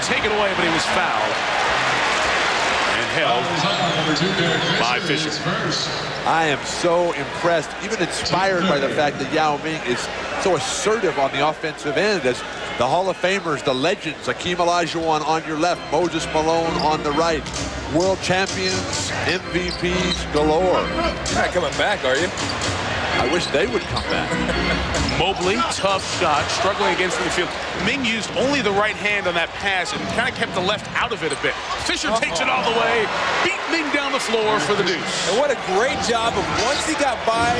take it away, but he was fouled and held by Fisher. I am so impressed, even inspired by the fact that Yao Ming is so assertive on the offensive end as the Hall of Famers, the legends, Hakeem Olajuwon on your left, Moses Malone on the right, world champions, MVPs galore. You're not coming back, are you? I wish they would come back. Mobley, tough shot, struggling against the field. Ming used only the right hand on that pass and kind of kept the left out of it a bit. Fisher takes it all the way, beat Ming down the floor for the deuce. And what a great job of once he got by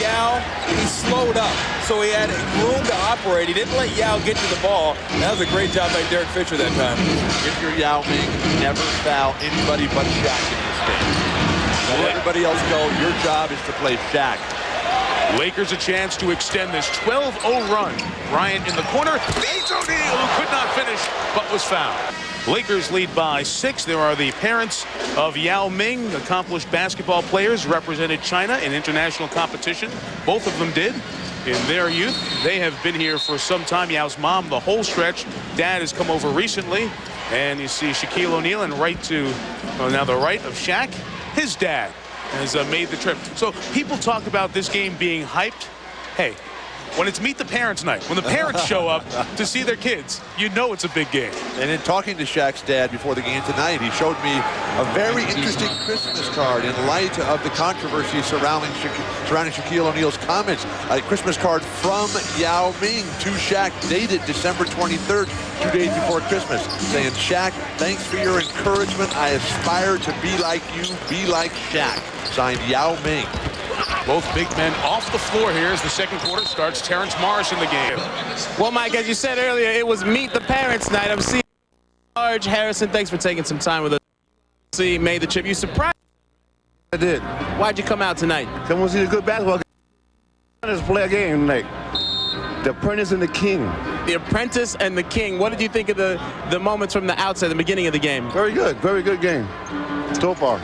Yao, he slowed up. So he had room to operate. He didn't let Yao get to the ball. That was a great job by Derek Fisher that time. If you're Yao Ming, never foul anybody but Shaq in this game. Let everybody else go. Your job is to play Shaq. Lakers a chance to extend this 12-0 run. Bryant in the corner. Beats O'Neal, who could not finish, but was fouled. Lakers lead by 6. There are the parents of Yao Ming, accomplished basketball players, represented China in international competition. Both of them did in their youth. They have been here for some time. Yao's mom, the whole stretch. Dad has come over recently. And you see Shaquille O'Neal and right to, well, now the right of Shaq, his dad has made the trip. So people talk about this game being hyped. Hey, when it's meet the parents night, when the parents show up to see their kids, you know it's a big game. And in talking to Shaq's dad before the game tonight, he showed me a very interesting Christmas card in light of the controversy surrounding Shaquille O'Neal's comments. A Christmas card from Yao Ming to Shaq, dated December 23rd, 2 days before Christmas, saying, Shaq, thanks for your encouragement. I aspire to be like you, be like Shaq. Signed, Yao Ming. Both big men off the floor here as the second quarter starts. Terrence Morris in the game. Well, Mike, as you said earlier, it was Meet the Parents night. I'm seeing George Harrison. Thanks for taking some time with us. See, made the trip. You surprised? I did. Why'd you come out tonight? Come and see a good basketball game. Let's play a game tonight. The Apprentice and the King. The Apprentice and the King. What did you think of the moments from the outset, the beginning of the game? Very good game so far.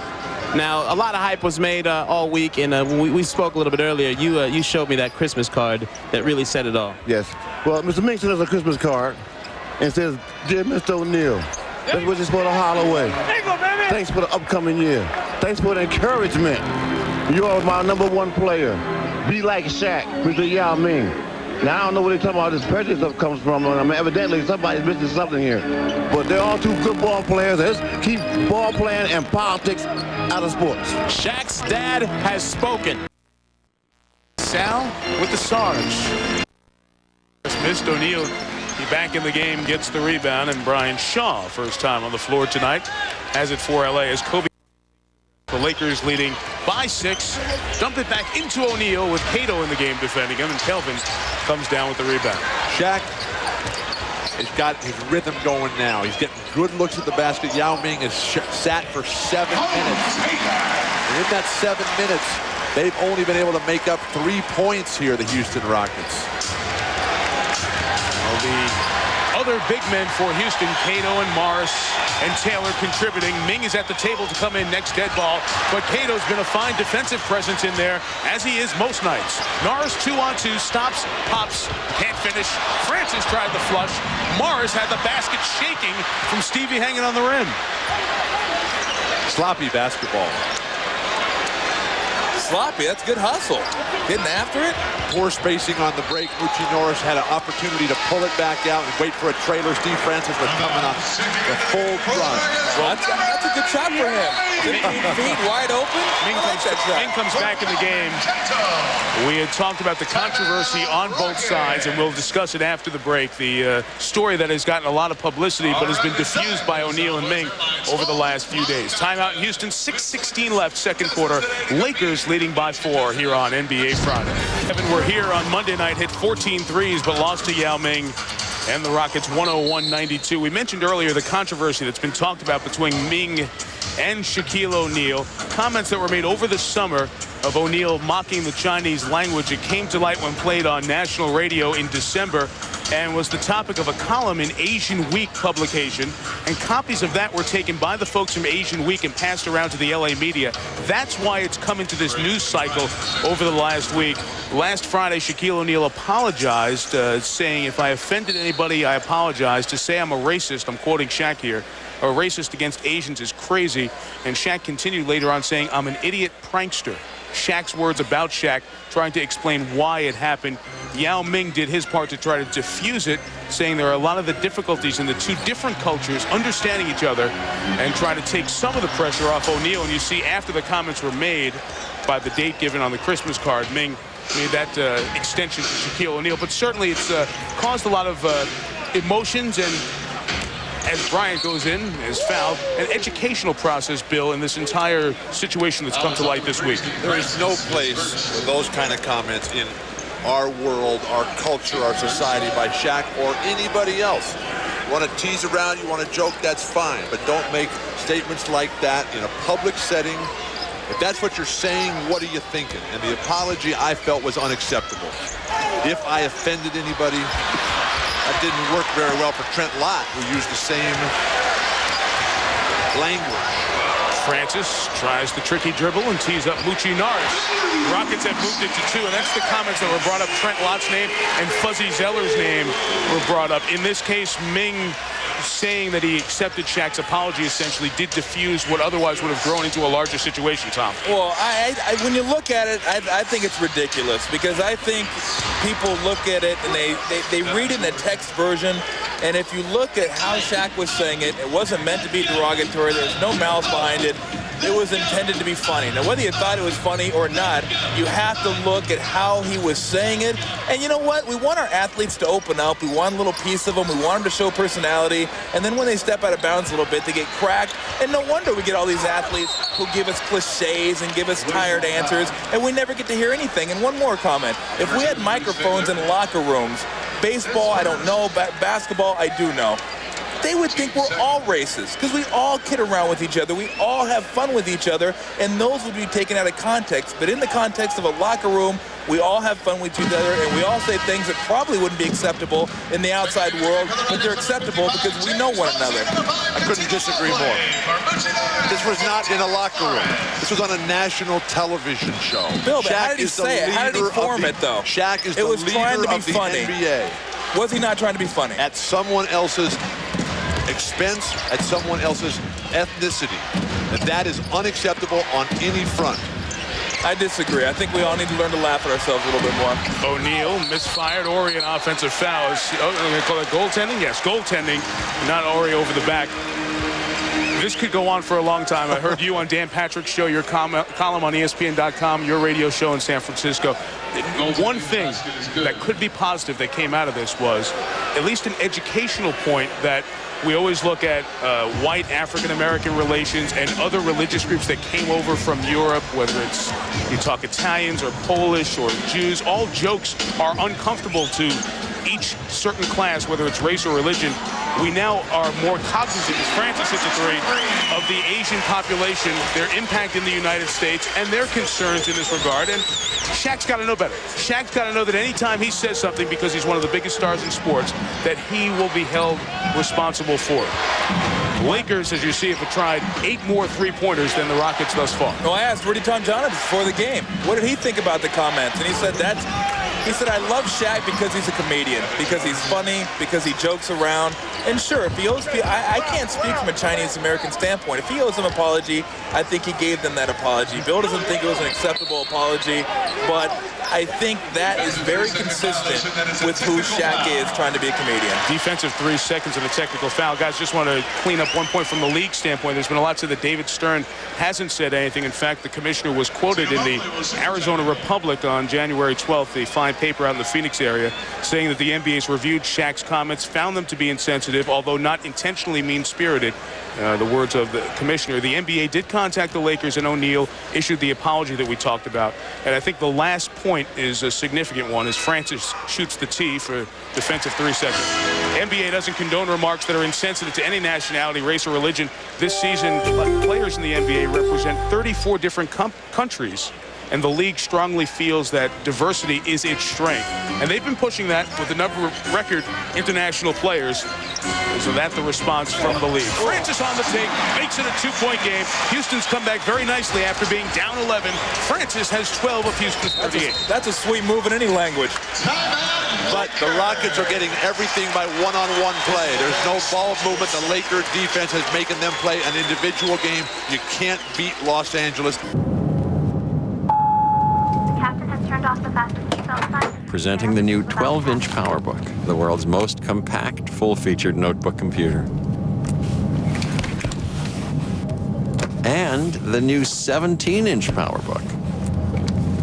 Now, a lot of hype was made all week, and we spoke a little bit earlier. You showed me that Christmas card that really said it all. Yes. Well, Mr. Ming sent us a Christmas card and says, Dear Mr. O'Neal, that's what you're supposed to holler away. Thanks for the upcoming year. Thanks for the encouragement. You are my #1 player. Be like Shaq, Mr. Yao Ming. Now, I don't know where they're talking about this prejudice stuff comes from. I mean, evidently, somebody's missing something here. But they're all two good ball players. Let's keep ball playing and politics out of sports. Shaq's dad has spoken. Sal with the Sarge. Missed O'Neal. He back in the game, gets the rebound, and Brian Shaw, first time on the floor tonight, has it for LA as Kobe. The Lakers leading by 6. Dumped it back into O'Neal with Cato in the game defending him, and Kelvin comes down with the rebound. Shaq has got his rhythm going now. He's getting good looks at the basket. Yao Ming has sat for 7 minutes. And in that 7 minutes, they've only been able to make up 3 points here, the Houston Rockets. Well, the other big men for Houston, Cato and Morris and Taylor contributing. Ming is at the table to come in next dead ball, but Cato's been a fine defensive presence in there, as he is most nights. Norris 2-on-2, stops, pops, can't finish. Francis tried the flush. Morris had the basket shaking from Stevie hanging on the rim. Sloppy basketball. Sloppy, that's good hustle. Getting after it. Poor spacing on the break. Moochie Norris had an opportunity to pull it back out and wait for a trailer. Steve Francis was coming up the full run. Well, that's a good shot for him. 15 feet, wide open. Ming comes back in the game. We had talked about the controversy on both sides, and we'll discuss it after the break. The story that has gotten a lot of publicity, but has been diffused by O'Neal and Ming over the last few days. Timeout in Houston, 6:16 left, second quarter. Lakers leading by 4 here on NBA Friday. Kevin, we're here on Monday night, hit 14 threes, but lost to Yao Ming and the Rockets 101-92. We mentioned earlier the controversy that's been talked about between Ming and Shaquille O'Neal. Comments that were made over the summer of O'Neal mocking the Chinese language. It came to light when played on national radio in December. and was the topic of a column in Asian Week publication, and copies of that were taken by the folks from Asian Week and passed around to the LA media. That's why it's come into this news cycle over the last week. Last Friday, Shaquille O'Neal apologized, saying, "If I offended anybody, I apologize. To say I'm a racist," I'm quoting Shaq here, "a racist against Asians is crazy." And Shaq continued later on saying, "I'm an idiot prankster." Shaq's words about Shaq, trying to explain why it happened. Yao Ming did his part to try to diffuse it, saying there are a lot of the difficulties in the two different cultures understanding each other and trying to take some of the pressure off O'Neal. And you see, after the comments were made by the date given on the Christmas card, Ming made that extension to Shaquille O'Neal. But certainly it's caused a lot of emotions, and as Bryant goes in, is fouled, an educational process, Bill, in this entire situation that's come to light this week. There is no place for those kind of comments in our world, our culture, our society by Shaq or anybody else. You want to tease around, you want to joke, that's fine, but don't make statements like that in a public setting. If that's what you're saying, what are you thinking? And the apology, I felt, was unacceptable. If I offended anybody, that didn't work very well for Trent Lott, who used the same language. Francis tries the tricky dribble and tees up Mucci Norris. Rockets have moved it to 2, and that's the comments that were brought up. Trent Lott's name and Fuzzy Zeller's name were brought up. In this case, Ming saying that he accepted Shaq's apology essentially did diffuse what otherwise would have grown into a larger situation, Tom. Well, when you look at it, I think it's ridiculous, because I think people look at it and they read it in a text version, and if you look at how Shaq was saying it, it wasn't meant to be derogatory. There's no malice behind it. It was intended to be funny. Now, whether you thought it was funny or not, you have to look at how he was saying it. And you know what? We want our athletes to open up. We want a little piece of them. We want them to show personality. And then when they step out of bounds a little bit, they get cracked. And no wonder we get all these athletes who give us cliches and give us tired answers, and we never get to hear anything. And one more comment. If we had microphones in locker rooms, baseball, I don't know, basketball, I do know, they would think we're all racist, because we all kid around with each other. We all have fun with each other, and those would be taken out of context. But in the context of a locker room, we all have fun with each other, and we all say things that probably wouldn't be acceptable in the outside world, but they're acceptable because we know one another. I couldn't disagree more. This was not in a locker room. This was on a national television show. Bill, but how did he say it? How did he form it, though? Shaq is the leader of the NBA. Was he not trying to be funny? At someone else's expense, at someone else's ethnicity. And that is unacceptable on any front. I disagree. I think we all need to learn to laugh at ourselves a little bit more. O'Neal misfired. Ori, an offensive foul. I'm going to call it goaltending? Yes, goaltending. Not Ori over the back. This could go on for a long time. I heard you on Dan Patrick's show, your column on ESPN.com, your radio show in San Francisco. One thing that could be positive that came out of this was at least an educational point that we always look at white African-American relations and other religious groups that came over from Europe, whether it's you talk Italians or Polish or Jews. All jokes are uncomfortable to each certain class, whether it's race or religion. We now are more cognizant, as Francis hits a 3, of the Asian population, their impact in the United States, and their concerns in this regard. And Shaq's got to know better. Shaq's got to know that anytime he says something, because he's one of the biggest stars in sports, that he will be held responsible for it. Lakers, as you see, have tried 8 more three-pointers than the Rockets thus far. Well, I asked Rudy Tonjanovich before the game, what did he think about the comments? And he said he said, I love Shaq because he's a comedian, because he's funny, because he jokes around. And sure, if he owes people, I can't speak from a Chinese-American standpoint. If he owes them an apology, I think he gave them that apology. Bill doesn't think it was an acceptable apology, but I think that is very consistent with who Shaq is, trying to be a comedian. Defensive 3 seconds and a technical foul. Guys, just want to clean up one point from the league standpoint. There's been a lot said that David Stern hasn't said anything. In fact, the commissioner was quoted in the Arizona Republic on January 12th, the fine paper out in the Phoenix area, saying that the NBA's reviewed Shaq's comments, found them to be insensitive, although not intentionally mean-spirited. The words of the commissioner. The NBA did contact the Lakers, and O'Neal issued the apology that we talked about. And I think the last point is a significant one, as Francis shoots the tee for defensive 3 seconds. NBA doesn't condone remarks that are insensitive to any nationality, race, or religion. This season, players in the NBA represent 34 different countries. and the league strongly feels that diversity is its strength. And they've been pushing that with a number of record international players. So that's the response from the league. Francis on the take, makes it a 2-point game. Houston's come back very nicely after being down 11. Francis has 12 of Houston's 38. That's a sweet move in any language. But the Rockets are getting everything by one-on-one play. There's no ball movement. The Lakers defense has making them play an individual game. You can't beat Los Angeles. The captain has turned off the fastest seatbelt sign. Presenting the new 12-inch PowerBook, the world's most compact, full-featured notebook computer. And the new 17-inch PowerBook,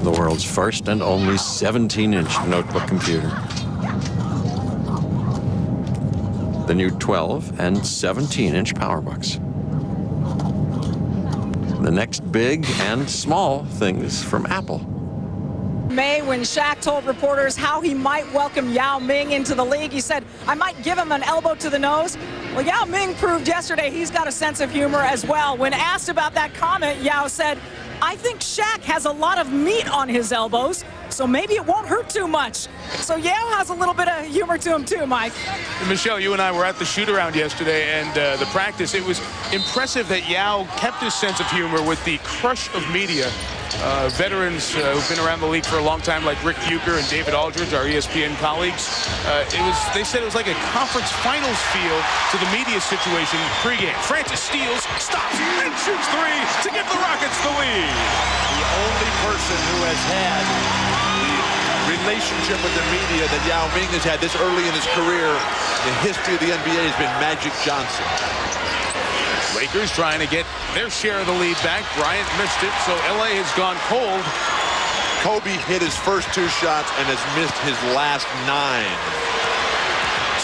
the world's first and only 17-inch notebook computer. The new 12 and 17-inch PowerBooks. The next big and small things from Apple. May, when Shaq told reporters how he might welcome Yao Ming into the league, he said, I might give him an elbow to the nose. Well, Yao Ming proved yesterday he's got a sense of humor as well. When asked about that comment, Yao said, I think Shaq has a lot of meat on his elbows, so maybe it won't hurt too much. So Yao has a little bit of humor to him too, Mike. Michelle, you and I were at the shoot-around yesterday, and the practice. It was impressive that Yao kept his sense of humor with the crush of media. Veterans who've been around the league for a long time, like Rick Bucher and David Aldridge, our ESPN colleagues. They said it was like a conference finals feel to the media situation pregame. Francis steals, stops, and shoots three to give the Rockets the lead. The only person who has had the relationship with the media that Yao Ming has had this early in his career in the history of the NBA has been Magic Johnson. Lakers trying to get their share of the lead back. Bryant missed it, so LA has gone cold. Kobe hit his first 2 shots and has missed his last 9.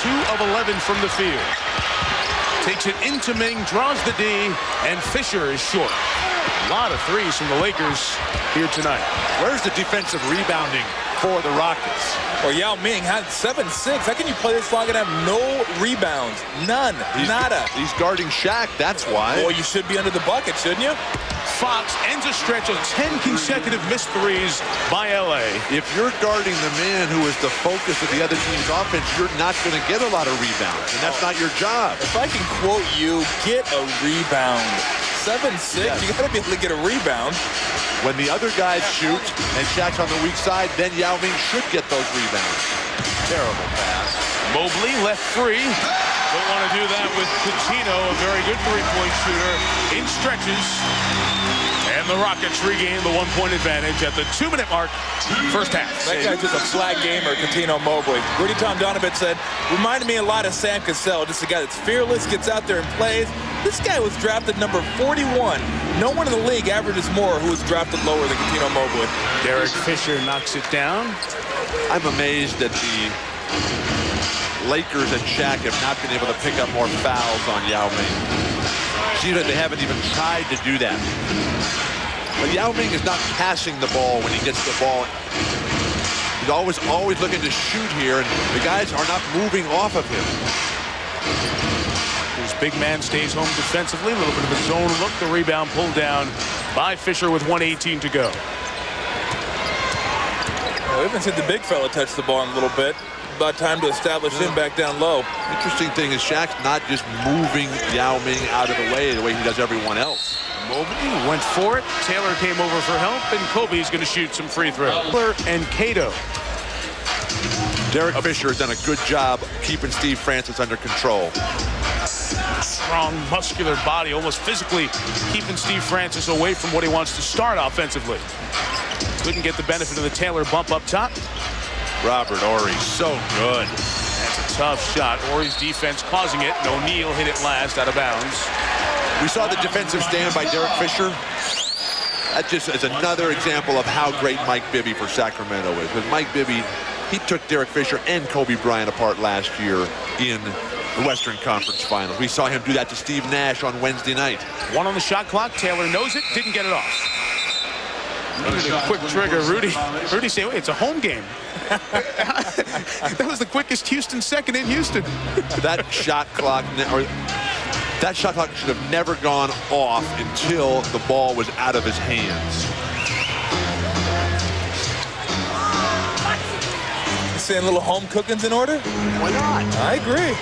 2 of 11 from the field. Takes it into Ming, draws the D, and Fisher is short. A lot of threes from the Lakers here tonight. Where's the defensive rebounding for the Rockets? Or Yao Ming had 7-6. How can you play this long and have no rebounds? None. Nada. He's guarding Shaq, that's why. Well, you should be under the bucket, shouldn't you? Fox ends a stretch of 10 consecutive missed threes by LA. If you're guarding the man who is the focus of the other team's offense, you're not going to get a lot of rebounds, and that's not your job. If I can quote you, get a rebound. 7-6, yes. You got to be able to get a rebound. When the other guys shoot and Shaq's on the weak side, then Yao Ming should get those rebounds. Terrible pass. Mobley left free. Don't want to do that with Coutinho, a very good three-point shooter, in stretches. And the Rockets regain the 1-point advantage at the 2-minute mark, first half. That guy's just a flag gamer, Coutinho Mobley. Rudy Tomjanovich said, reminded me a lot of Sam Cassell, just a guy that's fearless, gets out there and plays. This guy was drafted number 41. No one in the league averages more who was drafted lower than Coutinho Mobley. Derek Fisher knocks it down. I'm amazed that the Lakers and Shaq have not been able to pick up more fouls on Yao Ming. Seems like they haven't even tried to do that. But Yao Ming is not passing the ball when he gets the ball. He's always looking to shoot here, and the guys are not moving off of him. His big man stays home defensively. A little bit of a zone look. The rebound pulled down by Fisher with 1:18 to go. Well, we haven't seen the big fella touch the ball in a little bit. About time to establish him back down low. Interesting thing is Shaq's not just moving Yao Ming out of the way he does everyone else. Mobley went for it. Taylor came over for help, and Kobe's going to shoot some free throws. And Cato. Derek Fisher has done a good job keeping Steve Francis under control. Strong, muscular body, almost physically keeping Steve Francis away from what he wants to start offensively. Couldn't get the benefit of the Taylor bump up top. Robert Horry, so good. That's a tough shot. Horry's defense causing it, and O'Neal hit it last out of bounds. We saw the defensive stand by Derek Fisher. That just is another example of how great Mike Bibby for Sacramento is. Because Mike Bibby, he took Derek Fisher and Kobe Bryant apart last year in the Western Conference Finals. We saw him do that to Steve Nash on Wednesday night. 1 on the shot clock. Taylor knows it, didn't get it off. Needed a quick trigger. Rudy saying, wait, it's a home game. That was the quickest Houston second in Houston. That shot clock should have never gone off until the ball was out of his hands. saying a little home cooking's in order? Why not? I agree.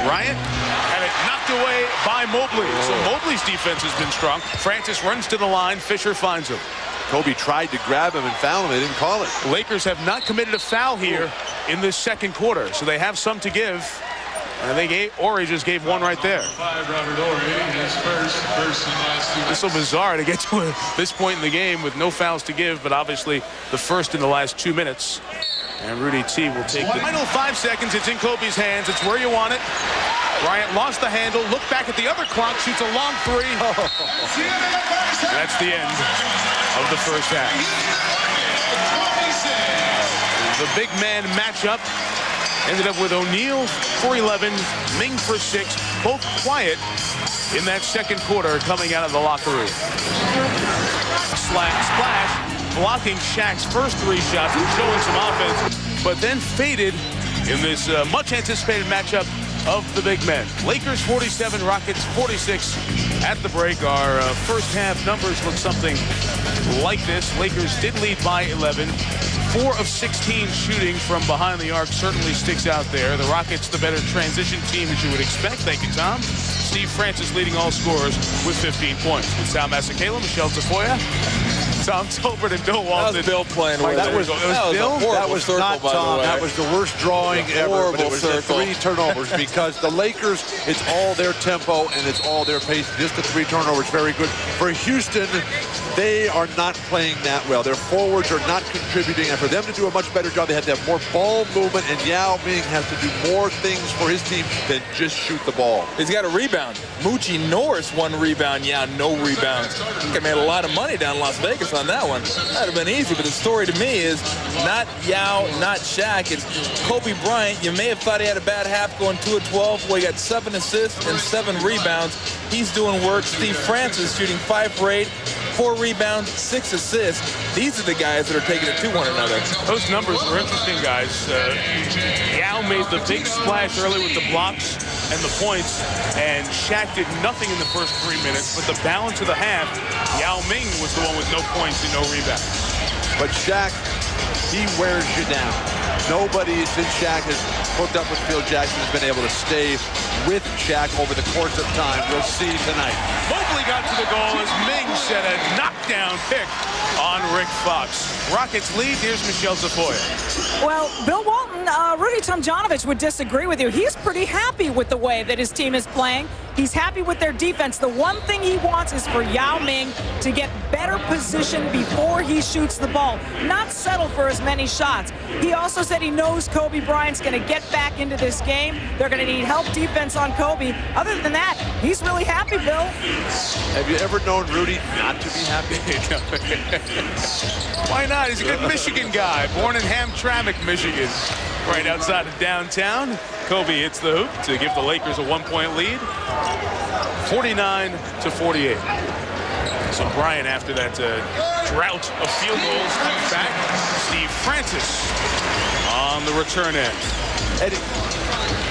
Bryant had it knocked away by Mobley. So Mobley's defense has been strong. Francis runs to the line. Fisher finds him. Kobe tried to grab him and foul him. They didn't call it. Lakers have not committed a foul here in this second quarter, so they have some to give. And I think Ori just gave one right there. It's so bizarre to get to this point in the game with no fouls to give, but obviously the first in the last 2 minutes. And Rudy T will take the final 5 seconds. It's in Kobe's hands. It's where you want it. Bryant lost the handle, looked back at the other clock, shoots a long three. That's the end of the first half. The big man matchup ended up with O'Neal for 11, Ming for 6, both quiet in that second quarter coming out of the locker room. Splash, blocking Shaq's first 3 shots and showing some offense, but then faded in this much anticipated matchup of the big men. Lakers 47, Rockets 46 at the break. Our first half numbers look something like this. Lakers did lead by 11. 4 of 16 shooting from behind the arc certainly sticks out there. The Rockets the better transition team as you would expect. Thank you, Tom. Steve Francis leading all scorers with 15 points. With Sal Masakela, Michelle Tafoya, Tom Tolbert, and Bill Walton. That was Bill playing with That it. was Bill? That was not Tom. That was the worst drawing ever. But it was the 3 turnovers because the Lakers, it's all their tempo and it's all their pace. Just the 3 turnovers, very good. For Houston, they are not playing that well. Their forwards are not contributing. And for them to do a much better job, they had to have more ball movement. And Yao Ming has to do more things for his team than just shoot the ball. He's got a rebound. Moochie Norris 1 rebound. Yeah, no rebounds. I think I made a lot of money down in Las Vegas on that one. That would have been easy, but the story to me is not Yao, not Shaq. It's Kobe Bryant. You may have thought he had a bad half going 2 of 12. Well, he got 7 assists and 7 rebounds. He's doing work. Steve Francis shooting 5 for 8, 4 rebounds, 6 assists. These are the guys that are taking it to one another. Those numbers were interesting, guys. Yao made the big splash early with the blocks and the points, and Shaq did nothing in the first 3 minutes, but the balance of the half, Yao Ming was the one with no points and no rebounds. But Shaq, he wears you down. Nobody since Shaq has hooked up with Phil Jackson has been able to stay with Shaq over the course of time. We'll see tonight. Mobley got to the goal as Ming set a knockdown pick on Rick Fox. Rockets lead. Here's Michelle Tafoya. Well, Bill Walton, Rudy Tomjanovich would disagree with you. He's pretty happy with the way that his team is playing. He's happy with their defense. The one thing he wants is for Yao Ming to get better position before he shoots the ball, not settle for as many shots. He also said he knows Kobe Bryant's going to get back into this game. They're going to need help defense on Kobe. Other than that, he's really happy, Bill. Have you ever known Rudy not to be happy? Why not? He's a good Michigan guy, born in Hamtramck, Michigan, right outside of downtown. Kobe hits the hoop to give the Lakers a 1-point lead, 49-48. So Bryant, after that drought of field goals, comes back. Steve Francis on the return end.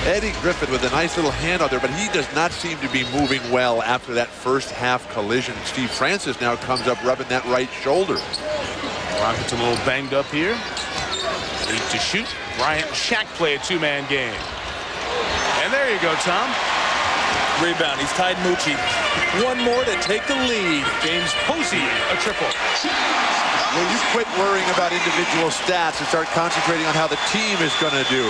Eddie Griffin with a nice little hand out there, but he does not seem to be moving well after that first half collision. Steve Francis now comes up rubbing that right shoulder. Rockets a little banged up here. 8 to shoot. Bryant and Shaq play a 2-man game. And there you go, Tom. Rebound. He's tied Moochie. 1 more to take the lead. James Posey, a triple. When you quit worrying about individual stats and start concentrating on how the team is going to do.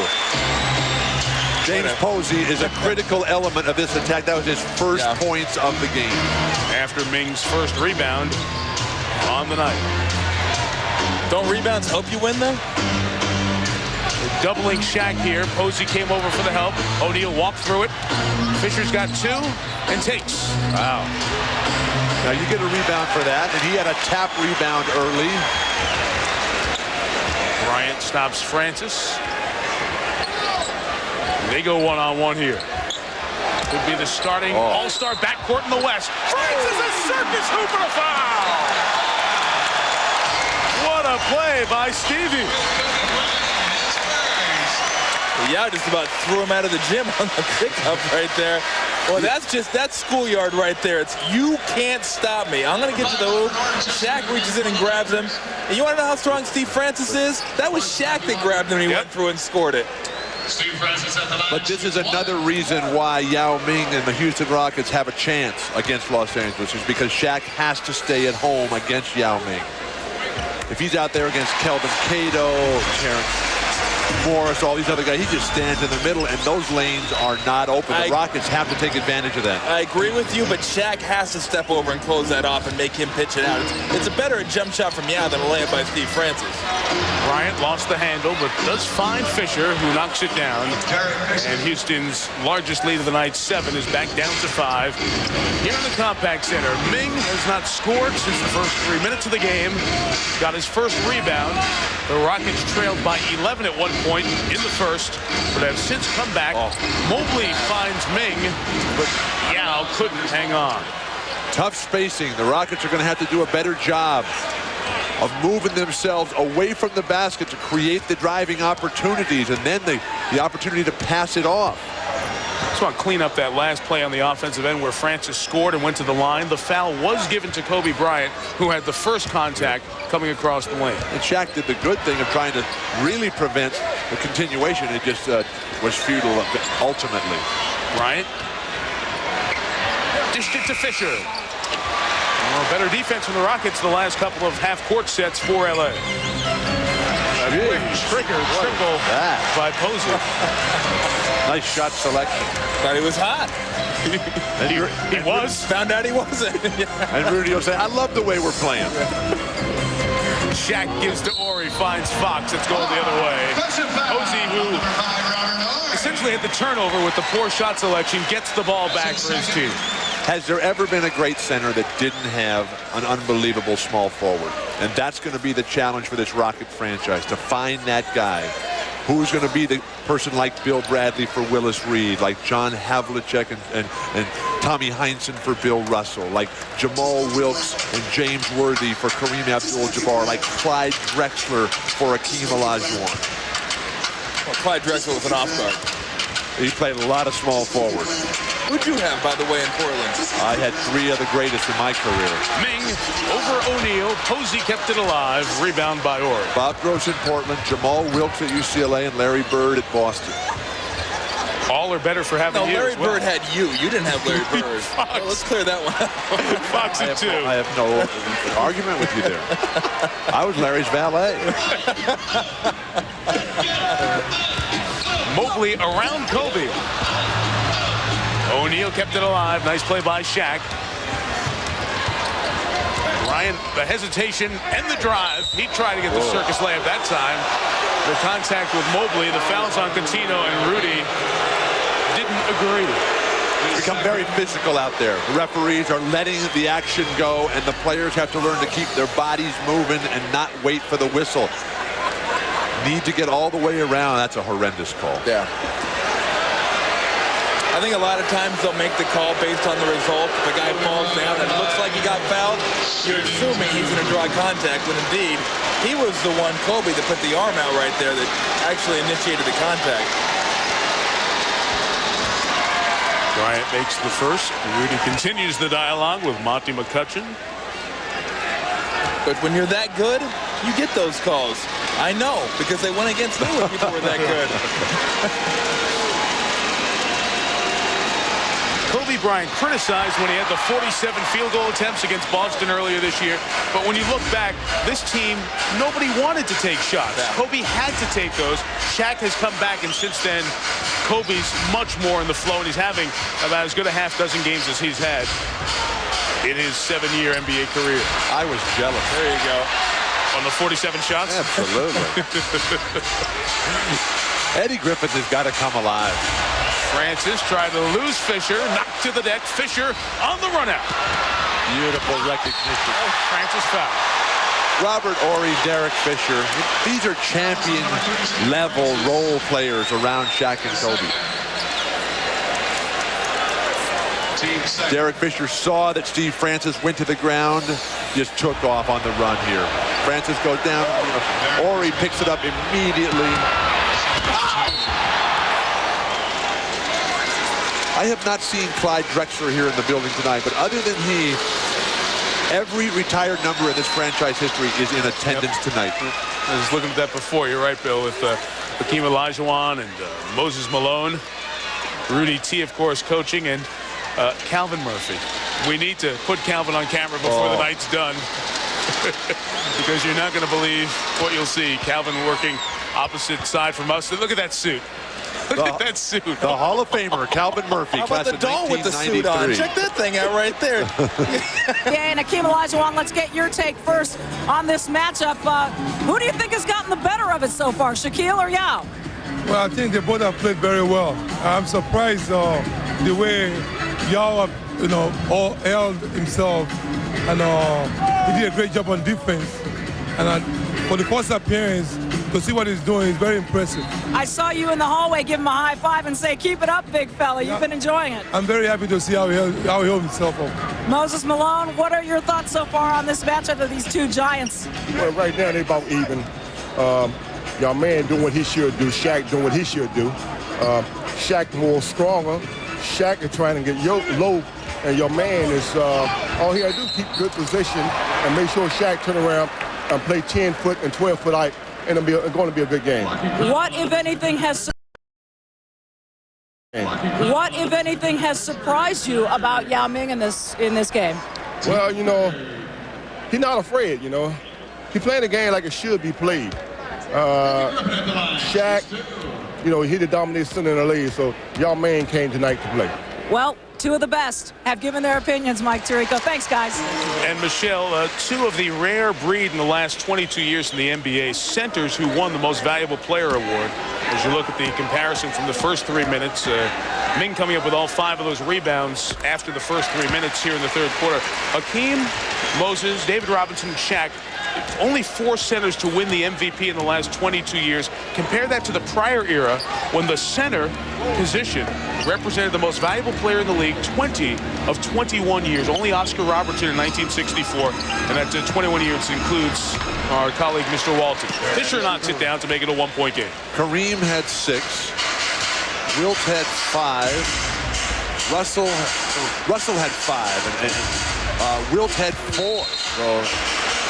James Posey is a critical element of this attack. That was his first points of the game. After Ming's first rebound on the night. Don't rebounds help you win, though? They're doubling Shaq here. Posey came over for the help. O'Neal walked through it. Fisher's got 2 and takes. Wow. Now you get a rebound for that, and he had a tap rebound early. Bryant stops Francis. They go one-on-one here. Could be the starting all-star backcourt in the West. Francis, a circus hoop and a foul! What a play by Stevie. Yeah, just about threw him out of the gym on the pickup right there. Well, that's schoolyard right there. It's you can't stop me. I'm going to get to the hoop. Shaq reaches in and grabs him. And you want to know how strong Steve Francis is? That was Shaq that grabbed him and he went through and scored it. But this is another reason why Yao Ming and the Houston Rockets have a chance against Los Angeles, is because Shaq has to stay at home against Yao Ming. If he's out there against Kelvin Cato, Terrence Morris, all these other guys, he just stands in the middle, and those lanes are not open. The Rockets have to take advantage of that. I agree with you, but Shaq has to step over and close that off and make him pitch it out. It's a better jump shot from Yao than a layup by Steve Francis. Bryant lost the handle, but does find Fisher, who knocks it down. And Houston's largest lead of the night, 7, is back down to 5. Here in the Compact Center, Ming has not scored since the first 3 minutes of the game. Got his first rebound. The Rockets trailed by 11 at one point in the first, but have since come back. Mobley finds Ming, but Yao couldn't hang on. Tough spacing. The Rockets are going to have to do a better job of moving themselves away from the basket to create the driving opportunities, and then the opportunity to pass it off. Just want to clean up that last play on the offensive end where Francis scored and went to the line. The foul was given to Kobe Bryant, who had the first contact coming across the lane. And Shaq did the good thing of trying to really prevent the continuation. It just was futile ultimately. Bryant dished it to Fisher. Well, better defense from the Rockets the last couple of half-court sets for LA. A quick trigger triple by Posey. Nice shot selection. Thought he was hot. he was. Found out he wasn't. And Rudy will say, I love the way we're playing. Shaq gives to Ori, finds Fox. It's going the other way. Posey, who essentially had the turnover with the poor shot selection, gets the ball back for his team. Has there ever been a great center that didn't have an unbelievable small forward? And that's going to be the challenge for this Rocket franchise, to find that guy. Who's going to be the person like Bill Bradley for Willis Reed, like John Havlicek and Tommy Heinsohn for Bill Russell, like Jamal Wilkes and James Worthy for Kareem Abdul-Jabbar, like Clyde Drexler for Akeem Olajuwon. Well, Clyde Drexler was an off-guard. He played a lot of small forward. Who'd you have, by the way, in Portland? I had 3 of the greatest in my career. Ming over O'Neal. Posey kept it alive. Rebound by Ori. Bob Gross in Portland, Jamal Wilkes at UCLA, and Larry Bird at Boston. All are better for having you. Larry Bird had you. You didn't have Larry Bird. Well, let's clear that one up. Fox at 2. I have no argument with you there. I was Larry's valet. Mobley around Kobe. O'Neal kept it alive. Nice play by Shaq. Bryant, the hesitation and the drive. He tried to get the circus layup that time. The contact with Mobley, the fouls on Coutinho, and Rudy didn't agree. It's become very physical out there. The referees are letting the action go, and the players have to learn to keep their bodies moving and not wait for the whistle. Need to get all the way around. That's a horrendous call. Yeah. I think a lot of times they'll make the call based on the result. If a guy falls down and it looks like he got fouled, you're assuming he's going to draw contact, when indeed he was the one, Kobe, that put the arm out right there that actually initiated the contact. Bryant makes the first. Rudy continues the dialogue with Monty McCutcheon. But when you're that good, you get those calls. I know, because they went against me when people were that good. Kobe Bryant criticized when he had the 47 field goal attempts against Boston earlier this year. But when you look back, this team, nobody wanted to take shots. Yeah. Kobe had to take those. Shaq has come back, and since then, Kobe's much more in the flow, and he's having about as good a half dozen games as he's had in his 7-year NBA career. I was jealous. There you go. On the 47 shots? Absolutely. Eddie Griffin has got to come alive. Francis tried to lose Fisher, knocked to the deck. Fisher on the run out. Beautiful recognition. Oh, Francis foul. Robert Horry, Derek Fisher. These are champion-level role players around Shaq and Kobe. Derek Fisher saw that Steve Francis went to the ground, just took off on the run here. Francis goes down. Horry picks it up immediately. I have not seen Clyde Drexler here in the building tonight, but other than he, every retired number in this franchise history is in attendance tonight. I was looking at that before. You're right, Bill, with Hakeem Olajuwon and Moses Malone. Rudy T, of course, coaching, and Calvin Murphy. We need to put Calvin on camera before the night's done because you're not going to believe what you'll see. Calvin working opposite side from us. And look at that suit. Look at that suit. The Hall of Famer, Calvin Murphy, How about class the of doll with the suit on? 1993. Check that thing out right there. Yeah, and Hakeem Olajuwon, let's get your take first on this matchup. Who do you think has gotten the better of it so far, Shaquille or Yao? Well, I think they both have played very well. I'm surprised the way Yao, all held himself, and he did a great job on defense. And for the first appearance, to see what he's doing is very impressive. I saw you in the hallway give him a high five and say, keep it up, big fella. You've been enjoying it. I'm very happy to see how he held himself up. Moses Malone, what are your thoughts so far on this matchup of these two giants? Well, right now they're about even. Your man doing what he should do. Shaq doing what he should do. Shaq more stronger. Shaq is trying to get low, and your man is all he got to do is keep good position and make sure Shaq turn around and play 10-foot and 12-foot height, and it's going to be a good game. What, if anything, has surprised you about Yao Ming in this game? Well, he's not afraid. He's playing the game like it should be played. Shaq, he the dominant center in the league, so Yao Ming came tonight to play. Well, two of the best have given their opinions, Mike Tirico. Thanks, guys. And Michelle, two of the rare breed in the last 22 years in the NBA, centers who won the Most Valuable Player Award. As you look at the comparison from the first 3 minutes, Ming coming up with all 5 of those rebounds after the first 3 minutes here in the third quarter. Hakeem, Moses, David Robinson, and Shaq. Only 4 centers to win the MVP in the last 22 years. Compare that to the prior era when the center position represented the most valuable player in the league 20 of 21 years. Only Oscar Robertson in 1964, and that 21 years includes our colleague Mr. Walton. Fisher knocks it down to make it a 1-point game. Kareem had 6. Wilt had 5. Russell had 5, and Wilt had 4. So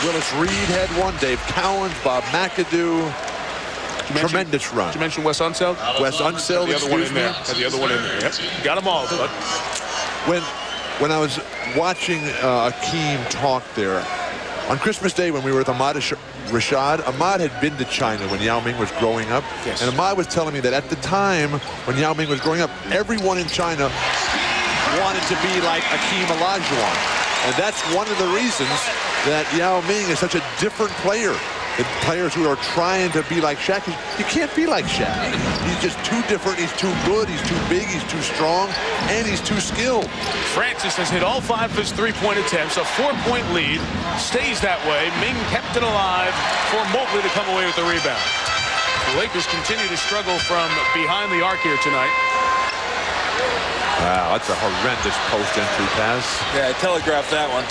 Willis Reed had 1. Dave Cowens, Bob McAdoo. Tremendous run. Did you mention Wes Unseld? Wes Unseld, the other one in there. excuse me. The other one in there. Yep. Got them all, bud. When I was watching Hakeem talk there, on Christmas Day when we were with Ahmad Rashad, Ahmad had been to China when Yao Ming was growing up. Yes. And Ahmad was telling me that at the time when Yao Ming was growing up, everyone in China wanted to be like Hakeem Olajuwon. And that's one of the reasons that Yao Ming is such a different player than players who are trying to be like Shaq. You can't be like Shaq. He's just too different. He's too good. He's too big. He's too strong. And he's too skilled. Francis has hit all 5 of his 3-point attempts. A 4-point lead. Stays that way. Ming kept it alive for Mobley to come away with the rebound. The Lakers continue to struggle from behind the arc here tonight. Wow, that's a horrendous post-entry pass. Yeah, I telegraphed that one.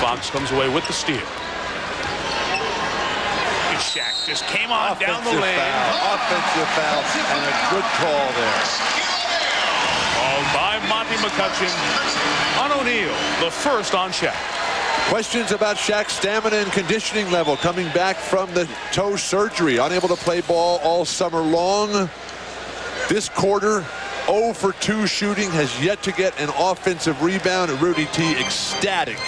Fox comes away with the steal. And Shaq just came on down the lane. Offensive foul, and a good call there. Called by Monty McCutcheon on O'Neal, the first on Shaq. Questions about Shaq's stamina and conditioning level coming back from the toe surgery. Unable to play ball all summer long. This quarter, 0 for 2 shooting, has yet to get an offensive rebound. Rudy T ecstatic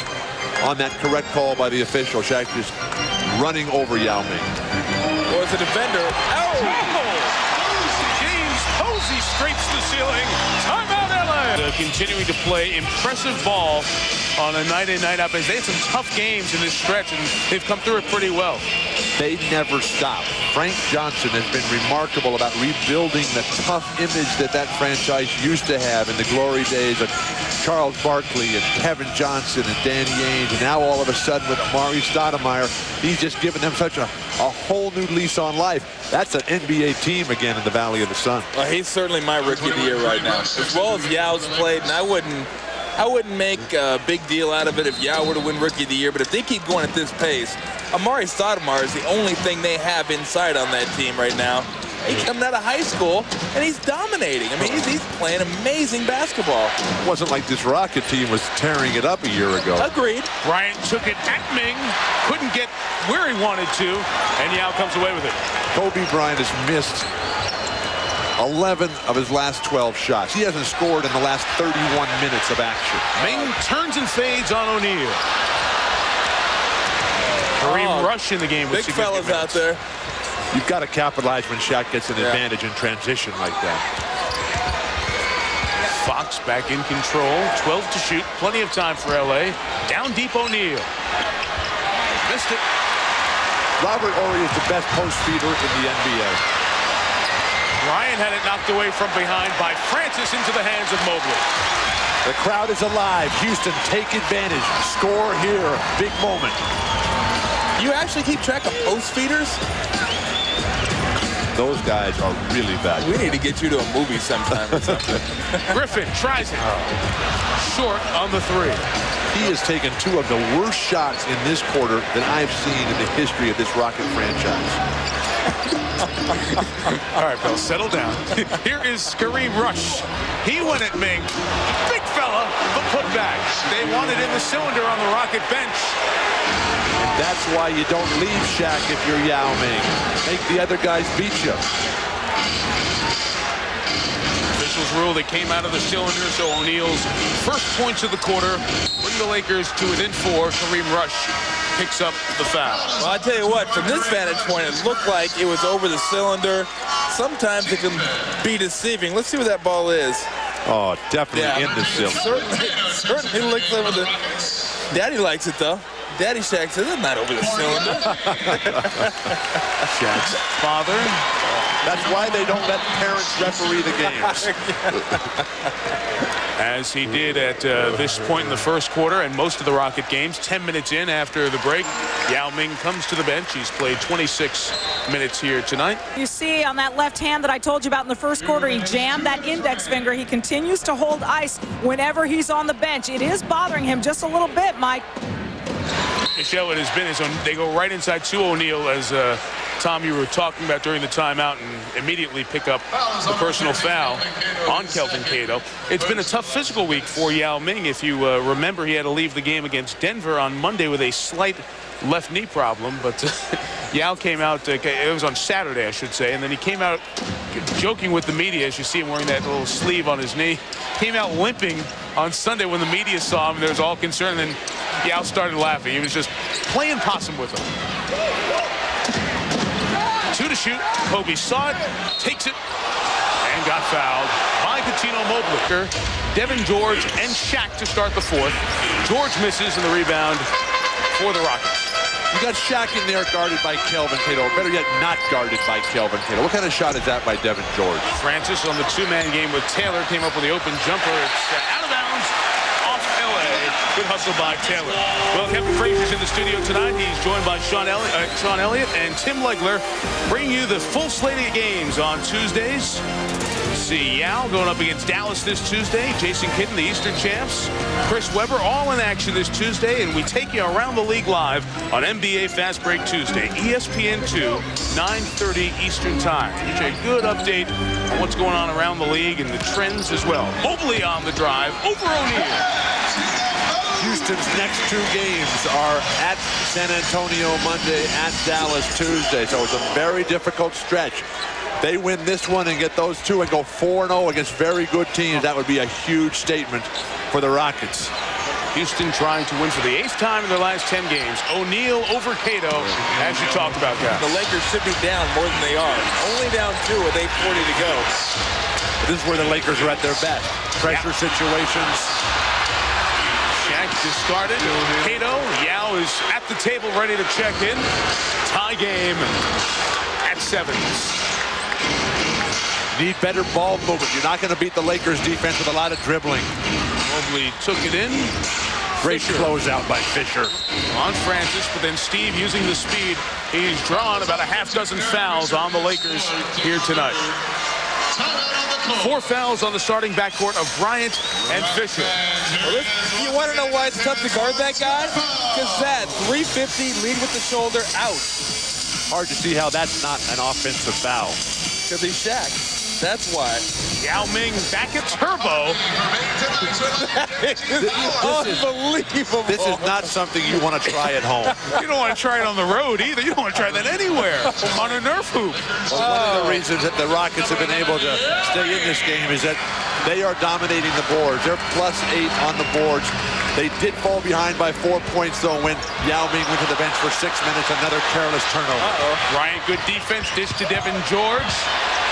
on that correct call by the official. Shaq just running over Yao Ming. Was a defender. Oh! James Posey scrapes the ceiling. Timeout, LA. Continuing to play impressive ball on a night-in, night-out basis. They had some tough games in this stretch, and they've come through it pretty well. They never stop. Frank Johnson has been remarkable about rebuilding the tough image that franchise used to have in the glory days of Charles Barkley and Kevin Johnson and Danny Ainge. And now all of a sudden with Amari Stoudemire, he's just given them such a whole new lease on life. That's an NBA team again in the Valley of the Sun. Well, he's certainly my rookie of the year right now. As well as Yao's played, and I wouldn't make a big deal out of it if Yao were to win Rookie of the Year, but if they keep going at this pace, Amari Stoudemire is the only thing they have inside on that team right now. He comes out of high school, and he's dominating. I mean, he's playing amazing basketball. It wasn't like this Rocket team was tearing it up a year ago. Agreed. Bryant took it at Ming, couldn't get where he wanted to, and Yao comes away with it. Kobe Bryant has missed 11 of his last 12 shots. He hasn't scored in the last 31 minutes of action. Ming turns and fades on O'Neal. Kareem Rush in the game with big fellas out there. You've got to capitalize when Shaq gets an advantage in transition like that. Fox back in control. 12 to shoot. Plenty of time for LA. Down deep O'Neal. Missed it. Robert Horry is the best post feeder in the NBA. Ryan had it knocked away from behind by Francis into the hands of Mobley. The crowd is alive. Houston, take advantage. Score here. Big moment. You actually keep track of post feeders? Those guys are really bad. We need to get you to a movie sometime or something. Griffin tries it. Short on the three. He has taken two of the worst shots in this quarter that I've seen in the history of this Rocket franchise. All right, Bill, settle down. Here is Kareem Rush. He went at Ming. Big fella, but put back. They want it in the cylinder on the Rocket bench. And that's why you don't leave Shaq if you're Yao Ming. Make the other guys beat you. Officials rule they came out of the cylinder, so O'Neal's first points of the quarter bring the Lakers to within 4. Kareem Rush picks up the foul. Well, I tell you what, from this vantage point, it looked like it was over the cylinder. Sometimes it can be deceiving. Let's see what that ball is. Oh, definitely in the cylinder. Certainly looks over the... Daddy likes it, though. Daddy Shaq says it's not over the cylinder. Shaq's father. That's why they don't let parents referee the games. As he did at this point in the first quarter and most of the Rocket games. 10 minutes in after the break, Yao Ming comes to the bench. He's played 26 minutes here tonight. You see on that left hand that I told you about in the first quarter, he jammed that index finger. He continues to hold ice whenever he's on the bench. It is bothering him just a little bit, Mike. Michelle, it has been his own. They go right inside to O'Neal, as Tom, you were talking about during the timeout, and immediately pick up the personal foul on Kelvin Cato. It's been a tough physical week for Yao Ming. If you remember, he had to leave the game against Denver on Monday with a slight left knee problem, but Yao came out, it was on Saturday, I should say, and then he came out joking with the media, as you see him wearing that little sleeve on his knee. Came out limping on Sunday when the media saw him. There was all concern, and then Yao started laughing. He was just playing possum with him. 2 to shoot. Kobe saw it, takes it, and got fouled by Cuttino Mobley. Devin George and Shaq to start the fourth. George misses in the rebound for the Rockets. You got Shaq in there guarded by Kelvin Cato, or better yet, not guarded by Kelvin Cato. What kind of shot is that by Devin George? Francis on the two-man game with Taylor came up with the open jumper. It's out of bounds off LA. Good hustle by Taylor. Well, Kevin Frazier's in the studio tonight. He's joined by Sean Elliott and Tim Legler, bringing you the full slate of games on Tuesdays. See Yao going up against Dallas this Tuesday. Jason Kidd, the Eastern champs. Chris Webber, all in action this Tuesday. And we take you around the league live on NBA Fast Break Tuesday. ESPN 2, 9:30 Eastern time. Get you a good update on what's going on around the league and the trends as well. Mobley on the drive over O'Neal. Houston's next 2 games are at San Antonio Monday, at Dallas Tuesday. So it's a very difficult stretch. They win this one and get those 2 and go 4-0 against very good teams. That would be a huge statement for the Rockets. Houston trying to win for the 8th time in their last 10 games. O'Neal over Cato, as you talked about, guys. The Lakers should be down more than they are. Only down 2 with 8:40 to go. This is where the Lakers are at their best. Pressure situations. Shaq discarded. Cato, Yao is at the table ready to check in. Tie game at 7. Need better ball movement. You're not going to beat the Lakers defense with a lot of dribbling. Mobley took it in. Great closeout by Fisher. On Francis, but then Steve using the speed. He's drawn about a half-dozen fouls on the Lakers here tonight. 4 fouls on the starting backcourt of Bryant and Fisher. Well, you want to know why it's tough to guard that guy? Because that 350 lead with the shoulder out. Hard to see how that's not an offensive foul. Because he's Shaq. That's why. Yao Ming back at turbo. Unbelievable. This is not something you want to try at home. You don't want to try it on the road either. You don't want to try that anywhere on a Nerf hoop. Well, one of the reasons that the Rockets have been able to stay in this game is that they are dominating the boards. They're +8 on the boards. They did fall behind by 4 points, though, when Yao Ming went to the bench for 6 minutes. Another careless turnover. Bryant, good defense. Dish to Devin George.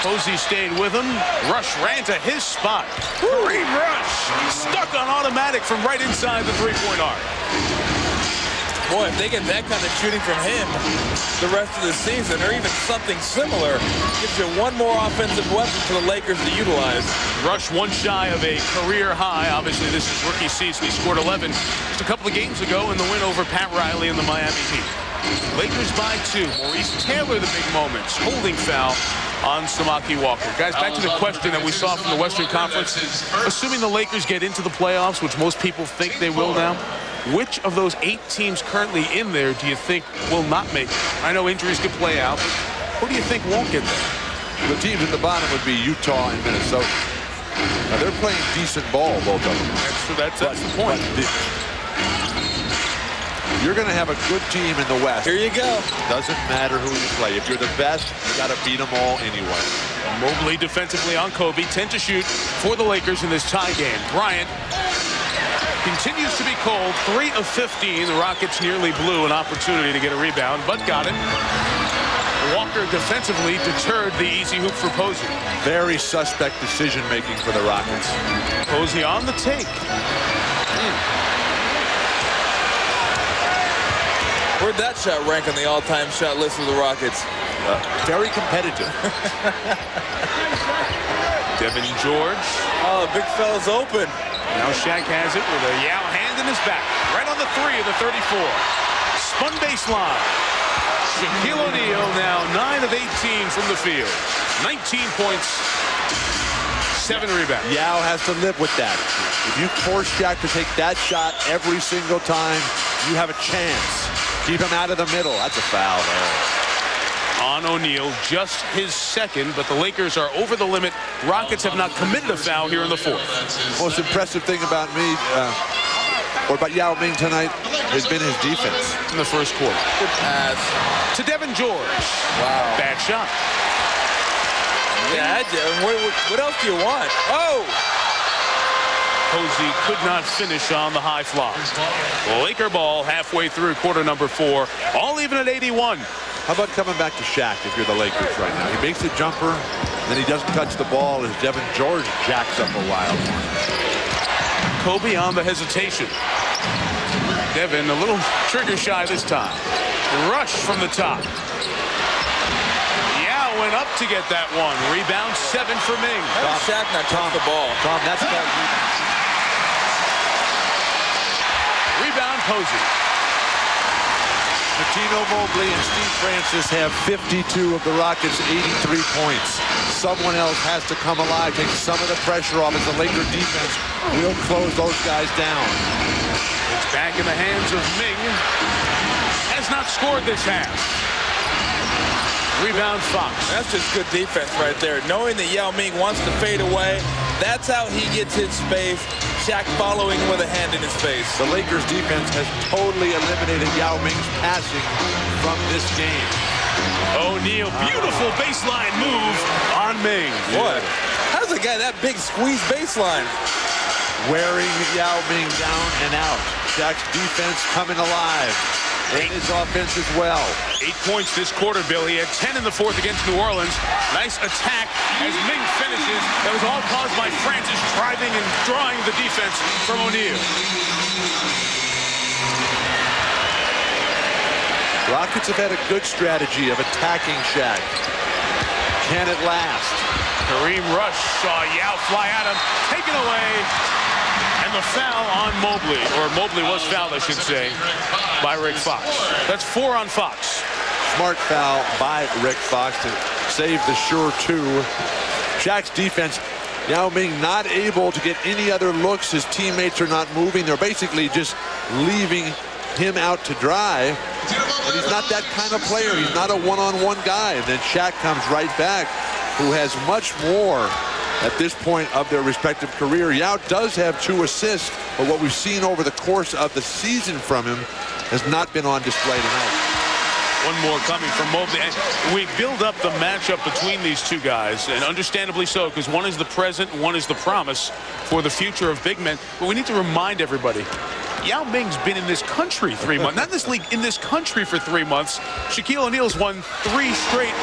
Posey stayed with him. Rush ran to his spot. Kareem Rush stuck on automatic from right inside the three-point arc. Boy, if they get that kind of shooting from him the rest of the season, or even something similar, gives you one more offensive weapon for the Lakers to utilize. Rush one shy of a career high. Obviously, this is rookie season. He scored 11 just a couple of games ago in the win over Pat Riley and the Miami Heat. Lakers by 2. Maurice Taylor, the big moments. Holding foul on Samaki Walker. Guys, back to the question that we saw from the Western Conference. Assuming the Lakers get into the playoffs, which most people think they will now, which of those 8 teams currently in there do you think will not make it? I know injuries could play out, but who do you think won't get there? The teams at the bottom would be Utah and Minnesota. Now, they're playing decent ball, both of them. That's the point. You're going to have a good team in the West. Here you go. Doesn't matter who you play. If you're the best, you got to beat them all anyway. Mobley defensively on Kobe. 10 to shoot for the Lakers in this tie game. Bryant continues to be cold. 3 of 15. The Rockets nearly blew an opportunity to get a rebound, but got it. Walker defensively deterred the easy hoop for Posey. Very suspect decision-making for the Rockets. Posey on the take. Where'd that shot rank on the all-time shot list of the Rockets? Very competitive. Devin George. Oh, the big fella's open. Now Shaq has it with a Yao hand in his back. Right on the 3 of the 34. Spun baseline. Shaquille O'Neal now 9 of 18 from the field. 19 points, 7 rebounds. Yao has to live with that. If you force Shaq to take that shot every single time, you have a chance. Keep him out of the middle. That's a foul there. On O'Neal, just his second, but the Lakers are over the limit. Rockets have not committed a foul here in the 4th. Most impressive thing about me, or about Yao Ming tonight, has been his defense. In the first quarter. Good pass. To Devin George. Wow. Bad shot. Yeah, what else do you want? Oh! Posey could not finish on the high fly. Laker ball halfway through quarter number 4. All even at 81. How about coming back to Shaq if you're the Lakers right now? He makes a jumper, then he doesn't touch the ball as Devin George jacks up a wild one. Kobe on the hesitation. Devin a little trigger shy this time. Rush from the top. Yao went up to get that one. Rebound 7 for Ming. How did Shaq not touch the ball? Tom, that's called Rebound Posey. Martino Mobley and Steve Francis have 52 of the Rockets' 83 points. Someone else has to come alive, take some of the pressure off as the Laker defense will close those guys down. It's back in the hands of Ming. Has not scored this half. Rebound Fox. That's just good defense right there. Knowing that Yao Ming wants to fade away, that's how he gets his space. Shaq following with a hand in his face. The Lakers defense has totally eliminated Yao Ming's passing from this game. O'Neal, beautiful baseline move on Ming. What? How's a guy that big squeeze baseline? Wearing Yao Ming down and out. Shaq's defense coming alive. And his offense as well. 8 points this quarter, Bill. He had 10 in the 4th against New Orleans. Nice attack as Ming finishes. That was all caused by Francis driving and drawing the defense from O'Neal. Rockets have had a good strategy of attacking Shaq. Can it last? Kareem Rush saw Yao fly at him, taken away. And the foul on Mobley, or Mobley was fouled, I should say, by Rick Fox. That's 4 on Fox. Smart foul by Rick Fox to save the sure 2. Shaq's defense, Yao Ming not able to get any other looks. His teammates are not moving. They're basically just leaving him out to dry. And he's not that kind of player. He's not a one-on-one guy. And then Shaq comes right back. who has much more at this point of their respective career. Yao does have 2 assists, but what we've seen over the course of the season from him has not been on display tonight. One more coming from Mobley. And we build up the matchup between these two guys, and understandably so, because one is the present, one is the promise for the future of big men. But we need to remind everybody, Yao Ming's been in this country 3 months, not in this league, in this country for 3 months. Shaquille O'Neal's won 3 straight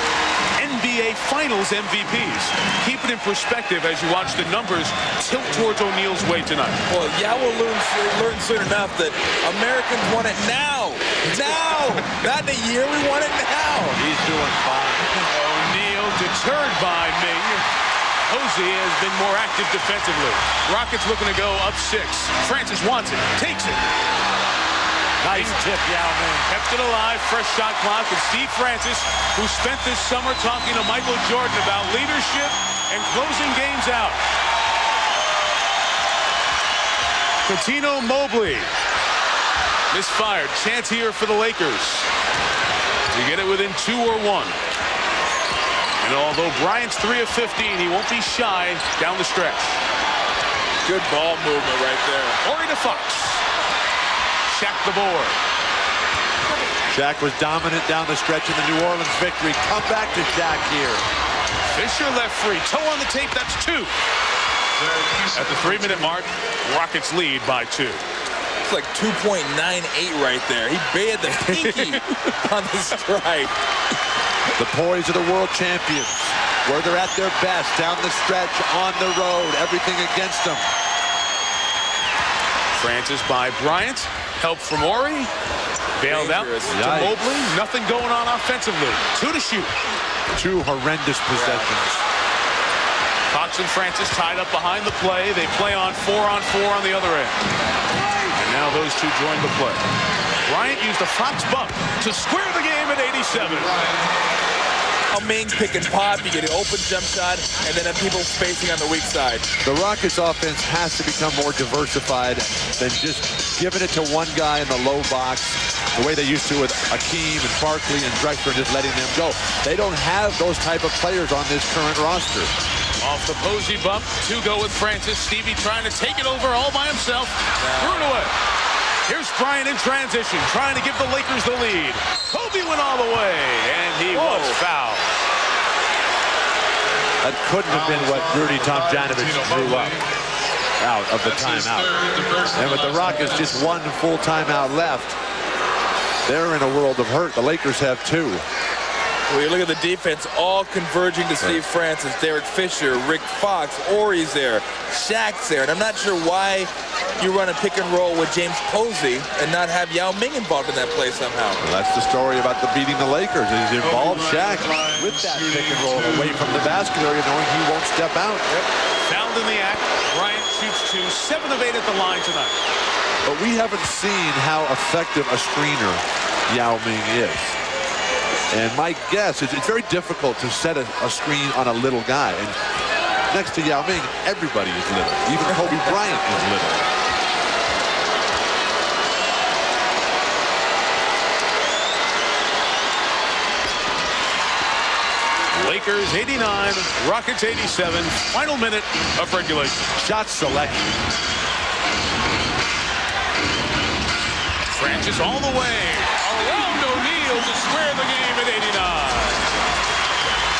NBA Finals MVPs. Keep it in perspective as you watch the numbers tilt towards O'Neal's way tonight. Well, Yao will learn soon enough that Americans want it now. Now! Not in a year, we want it now. He's doing fine. O'Neal deterred by Ming. Posey has been more active defensively. Rockets looking to go up 6. Francis wants it, takes it. Nice tip, Yao Ming. Kept it alive, fresh shot clock. And Steve Francis, who spent this summer talking to Michael Jordan about leadership and closing games out. Coutinho Mobley. Misfired. Chance here for the Lakers to get it within 2 or 1. And although Bryant's 3 of 15, he won't be shy down the stretch. Good ball movement right there. Horry to Fox. Shaq the board. Shaq was dominant down the stretch in the New Orleans victory. Come back to Shaq here. Fisher left free. Toe on the tape. That's 2. At the 3-minute mark, Rockets lead by 2. It's like 2.98 right there. He bared the pinky on the strike. The poise of the world champions, where they're at their best, down the stretch, on the road, everything against them. Francis by Bryant. Help from Horry. Bailed out to Mobley. Nothing going on offensively. 2 to shoot. 2 horrendous possessions. Fox and Francis tied up behind the play. They play on 4-on-4 on the other end. And now those two join the play. Bryant used a Fox bump to square the game at 87. Ming pick and pop, you get an open jump shot, and then have people spacing on the weak side. The Rockets offense has to become more diversified than just giving it to one guy in the low box, the way they used to with Akeem and Barkley and Drexler, and just letting them go. They don't have those type of players on this current roster. Off the Posey bump, 2 go with Francis. Stevie trying to take it over all by himself. Threw it away. Here's Bryant in transition, trying to give the Lakers the lead. Kobe went all the way, and he was fouled. That couldn't have been what Rudy Tomjanovich drew up out of the timeout. And with the Rockets just 1 full timeout left, they're in a world of hurt. The Lakers have 2. Well, you look at the defense, all converging to Steve Francis, Derek Fisher, Rick Fox, Horry's there, Shaq's there, and I'm not sure why you run a pick and roll with James Posey and not have Yao Ming involved in that play somehow. Well, that's the story about beating the Lakers. He's involved Shaq with that pick and roll away from the basket area, knowing he won't step out. Fouled in the act. Bryant shoots 2, 7 of 8 at the line tonight. But we haven't seen how effective a screener Yao Ming is. And my guess is it's very difficult to set a screen on a little guy. And next to Yao Ming, everybody is little. Even Kobe Bryant is little. Lakers 89, Rockets 87. Final minute of regulation. Shot selection. Francis all the way around O'Neal to square the game at 89.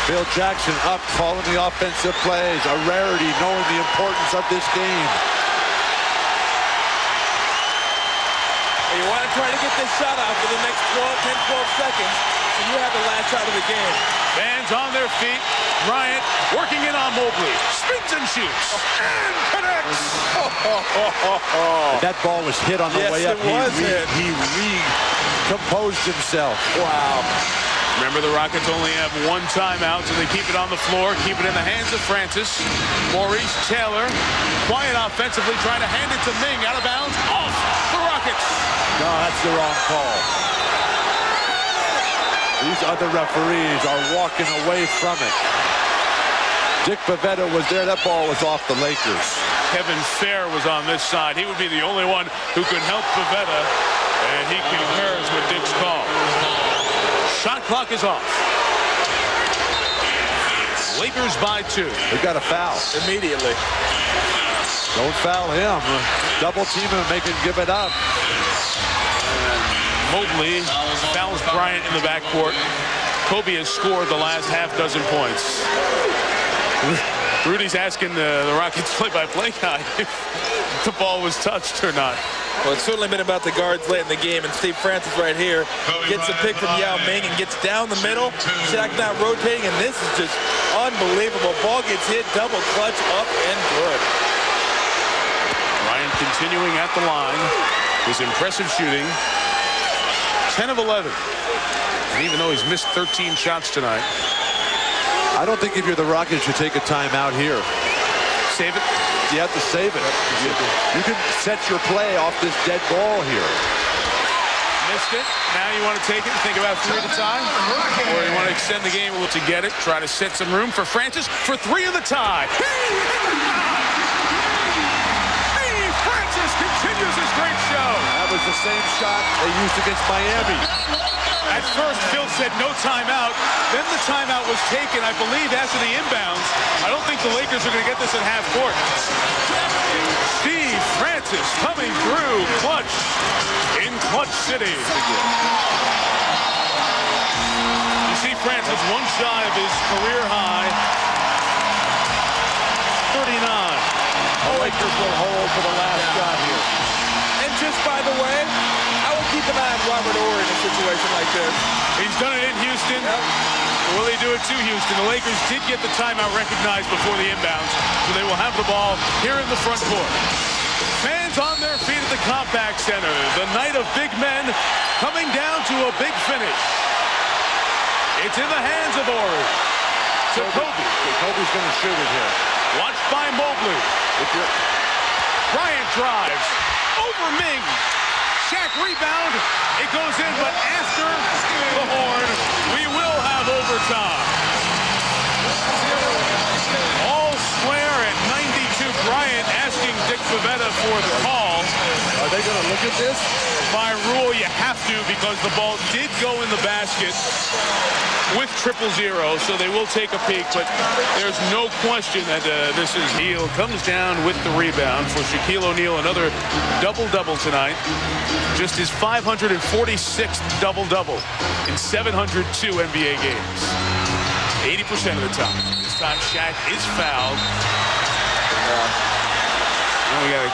Phil Jackson up, calling the offensive plays. A rarity, knowing the importance of this game. You want to try to get this shot out for the next 10, 12 seconds, so you have the last shot of the game. Fans on their feet. Bryant working in on Mobley. Spins and shoots. And connects. That ball was hit on the way up. He recomposed himself. Wow. Remember, the Rockets only have 1 timeout, so they keep it on the floor, keep it in the hands of Francis. Maurice Taylor, quiet offensively, trying to hand it to Ming. Out of bounds. Off the Rockets. No, that's the wrong call. These other referees are walking away from it. Dick Pavetta was there. That ball was off the Lakers. Kevin Fair was on this side. He would be the only one who could help Pavetta, and he concurs with Dick's call. Shot clock is off. Lakers by 2. They've got a foul. Immediately. Don't foul him. Double team him, make him give it up. Mobley fouls Bryant in the backcourt. Kobe has scored the last half dozen points. Rudy's asking the Rockets play-by-play guy if the ball was touched or not. Well, it's certainly been about the guards late in the game, and Steve Francis right here gets a pick from Yao Ming and gets down the middle. Shaq not rotating, and this is just unbelievable. Ball gets hit, double clutch, up and good. Bryant continuing at the line. His impressive shooting. 10 of 11. And even though he's missed 13 shots tonight. I don't think if you're the Rockets, you take a timeout here. Save it? You have to save it. You can set your play off this dead ball here. Missed it. Now you want to take it and think about 3 at a time? Or you want to extend the game a little to get it, try to set some room for Francis for 3 of the tie. Francis continues his great show. That was the same shot they used against Miami. At first, Phil said no timeout. Then the timeout was taken, I believe, after the inbounds. I don't think the Lakers are going to get this at half court. Steve Francis coming through clutch in Clutch City. You see Francis one shy of his career high. 39. The Lakers will hold for the last shot here. And just by the way, I would keep an eye on Robert Horry in a situation like this. He's done it in Houston. Yep. Will he do it to Houston? The Lakers did get the timeout recognized before the inbounds, so they will have the ball here in the front court. Fans on their feet at the Compaq Center. The night of big men coming down to a big finish. It's in the hands of Horry. To Kobe. Kobe's going to shoot it here. Watched by Mobley. Bryant drives. Over Ming. Shaq rebound. It goes in, but after the horn, we will have overtime. All square at 92. Bryant asking Dick Pavetta for the call. Are they going to look at this? By rule, you have to, because the ball did go in the basket with 0-0, so they will take a peek, but there's no question that this is Neal comes down with the rebound for Shaquille O'Neal. Another double-double tonight. Just his 546th double-double in 702 NBA games. 80% of the time. This time Shaq is fouled. We got to...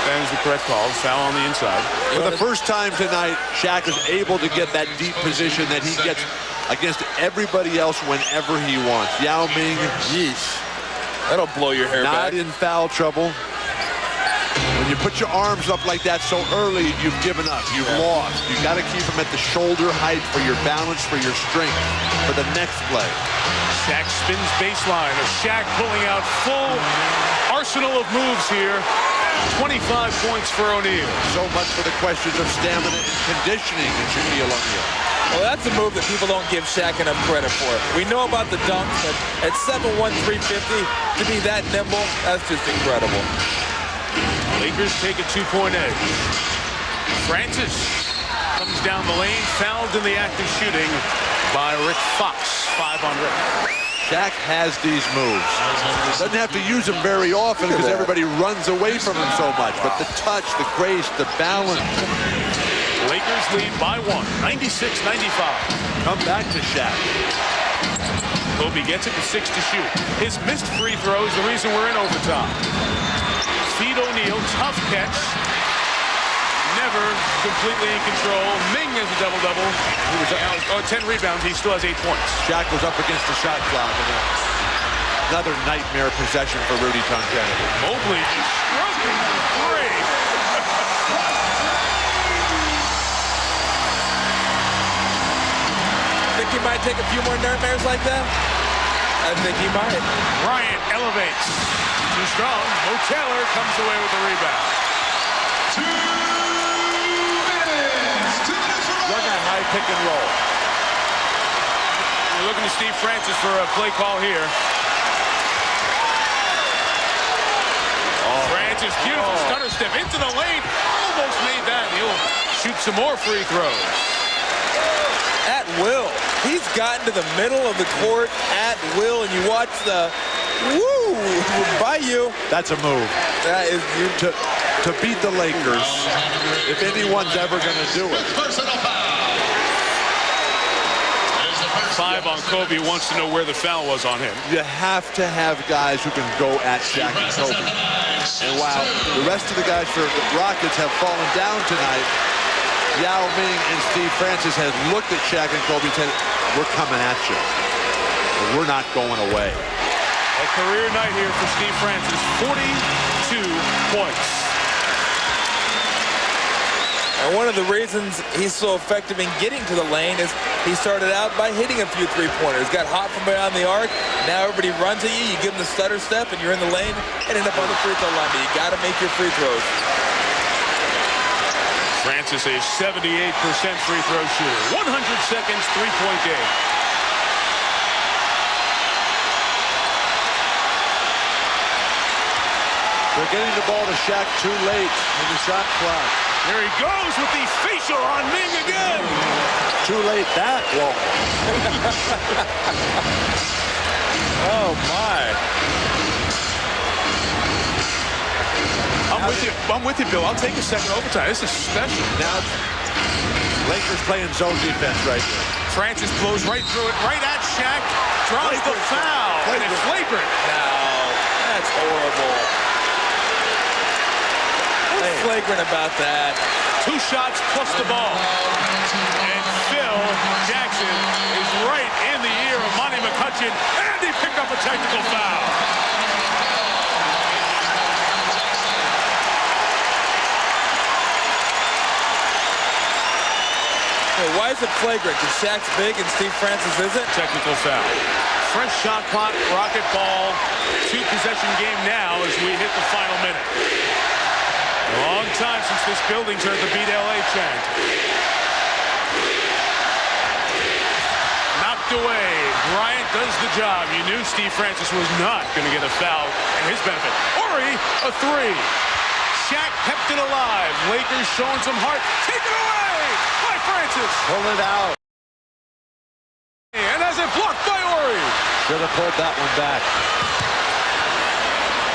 That is the correct call. Foul on the inside. For the first time tonight, Shaq is able to get that deep position that he gets against everybody else whenever he wants. Yao Ming, Yeesh. That'll blow your hair back. not in foul trouble. When you put your arms up like that so early, you've given up. You've lost. You've got to keep them at the shoulder height for your balance, for your strength, for the next play. Shaq spins baseline. Shaq pulling out full arsenal of moves here. 25 points for O'Neal. So much for the questions of stamina and conditioning in Shaquille O'Neal. Well, that's a move that people don't give Shaq enough credit for. We know about the dunks, but at 7'1", 350, to be that nimble, that's just incredible. Lakers take a 2-point edge. Francis comes down the lane, fouled in the act of shooting by Rick Fox. 5 on Rick. Shaq has these moves. Doesn't have to use them very often because everybody runs away from him so much. But the touch, the grace, the balance. Lakers lead by 1, 96-95. Come back to Shaq. Kobe gets it with 6 to shoot. His missed free throws, the reason we're in overtime. Feed O'Neal, tough catch. Never completely in control. Ming has a double-double. He was 10 rebounds. He still has 8 points. Shaq was up against the shot clock. Another nightmare possession for Rudy Tonjani. Mobley just stroking the 3. Think he might take a few more nightmares like that? I think he might. Bryant elevates. Too strong. Mo Taylor comes away with the rebound. 2 minutes to run that high pick and roll. We're looking to Steve Francis for a play call here. Francis, beautiful stutter step into the lane. Almost made that. He'll shoot some more free throws. At will. He's gotten to the middle of the court at will, and you watch the woo by you. That's a move. That is To beat the Lakers, if anyone's ever going to do it. 5 on Kobe, wants to know where the foul was on him. You have to have guys who can go at Shaq and Kobe. And while the rest of the guys for the Rockets have fallen down tonight, Yao Ming and Steve Francis have looked at Shaq and Kobe and said, we're coming at you. We're not going away. A career night here for Steve Francis, 42 points. And one of the reasons he's so effective in getting to the lane is he started out by hitting a few three-pointers. Got hot from behind the arc. Now everybody runs at you. You give them the stutter step, and you're in the lane and end up on the free throw line. But you got to make your free throws. Francis, a 78% free throw shooter. 100 seconds, three-point game. They're getting the ball to Shaq too late in the shot clock. There he goes with the facial on Ming again. Too late that wall. Oh, my. I'm with you, Bill. I'll take a second overtime. This is special. Now, Lakers playing zone defense right here. Francis blows right through it, right at Shaq. Draws the foul. And it's flagrant. No, that's horrible. What's flagrant about that? 2 shots plus the ball. And Phil Jackson is right in the ear of Monty McCutcheon, and he picked up a technical foul. Hey, why is it flagrant? Because Shaq's big and Steve Francis isn't? Technical foul. Fresh shot clock, Rocket ball, 2-possession game now as we hit the final minute. A long time since this building's heard the Beat LA chant. Knocked away. Bryant does the job. You knew Steve Francis was not going to get a foul in his benefit. Ori, a 3. Shaq kept it alive. Lakers showing some heart. Take it away by Francis. Pull it out. And has it blocked by Ori. Should have pulled that one back.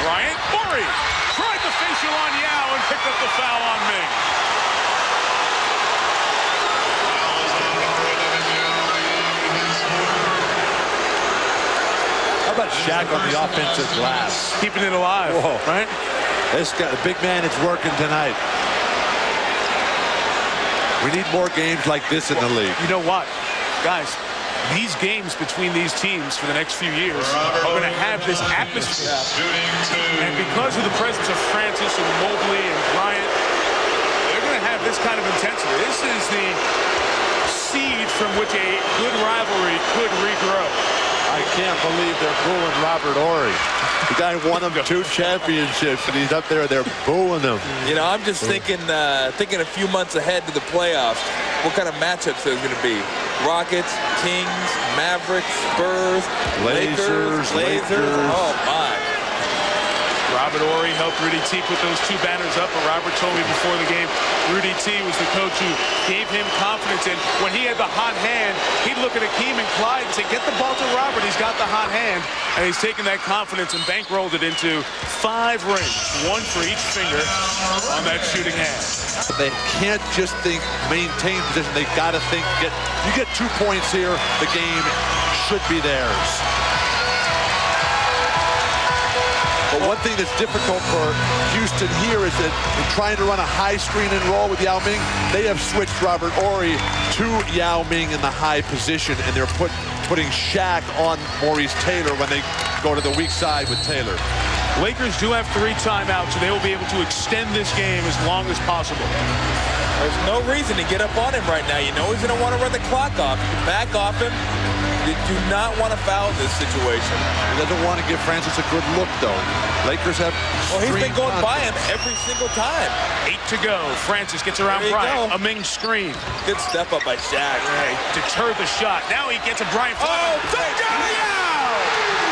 Bryant, Ori. Tried the facial on Yao and picked up the foul on Ming. How about Shaq on the offensive glass? Keeping it alive, Whoa. right? This guy, the big man, is working tonight. We need more games like this in the league. You know what, guys? These games between these teams for the next few years are going to have this atmosphere. And because of the presence of Francis and Mobley and Bryant, they're going to have this kind of intensity. This is the seed from which a good rivalry could regrow. I can't believe they're booing Robert Horry. The guy won him 2 championships, and he's up there, they're booing him. You know, I'm just thinking a few months ahead to the playoffs, what kind of matchups there's going to be. Rockets, Kings, Mavericks, Spurs, Lakers. Oh, my. Robert Horry helped Rudy T put those 2 banners up, but Robert told me before the game Rudy T was the coach who gave him confidence. And when he had the hot hand, he'd look at Hakeem and Clyde and say, get the ball to Robert. He's got the hot hand. And he's taken that confidence and bankrolled it into 5 rings, 1 for each finger on that shooting hand. They can't just think maintain position. They got to think, you get 2 points here, the game should be theirs. But one thing that's difficult for Houston here is that in trying to run a high screen and roll with Yao Ming, they have switched Robert Horry to Yao Ming in the high position, and they're putting Shaq on Maurice Taylor when they go to the weak side with Taylor. Lakers do have 3 timeouts, so they will be able to extend this game as long as possible. There's no reason to get up on him right now. You know he's going to want to run the clock off. You can back off him. You do not want to foul this situation. He doesn't want to give Francis a good look, though. Lakers have... Well, he's been going by him every single time. 8 to go. Francis gets around Bryant. A Ming screen. Good step up by Shaq. Right. Deterred the shot. Now he gets a Bryant. Oh, take it out!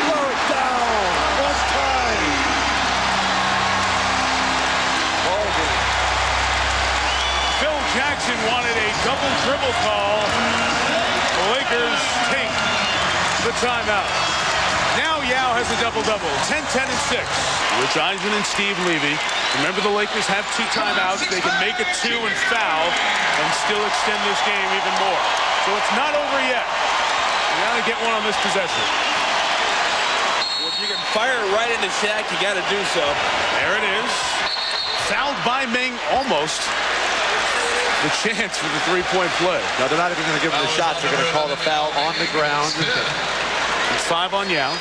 Slow it down. One time. Phil Jackson wanted a double dribble call. The Lakers a timeout. Now Yao has a double-double, 10, 10, and 6. Rich Eisen and Steve Levy. Remember, the Lakers have 2 timeouts. They can make it 2 and foul and still extend this game even more. So it's not over yet. You got to get one on this possession. Well, if you can fire it right into Shaq, you got to do so. There it is. Fouled by Ming, almost. The chance for the three-point play. Now, they're not even going to give him the shots. They're going to call the foul on the ground. It's 5 on Yao.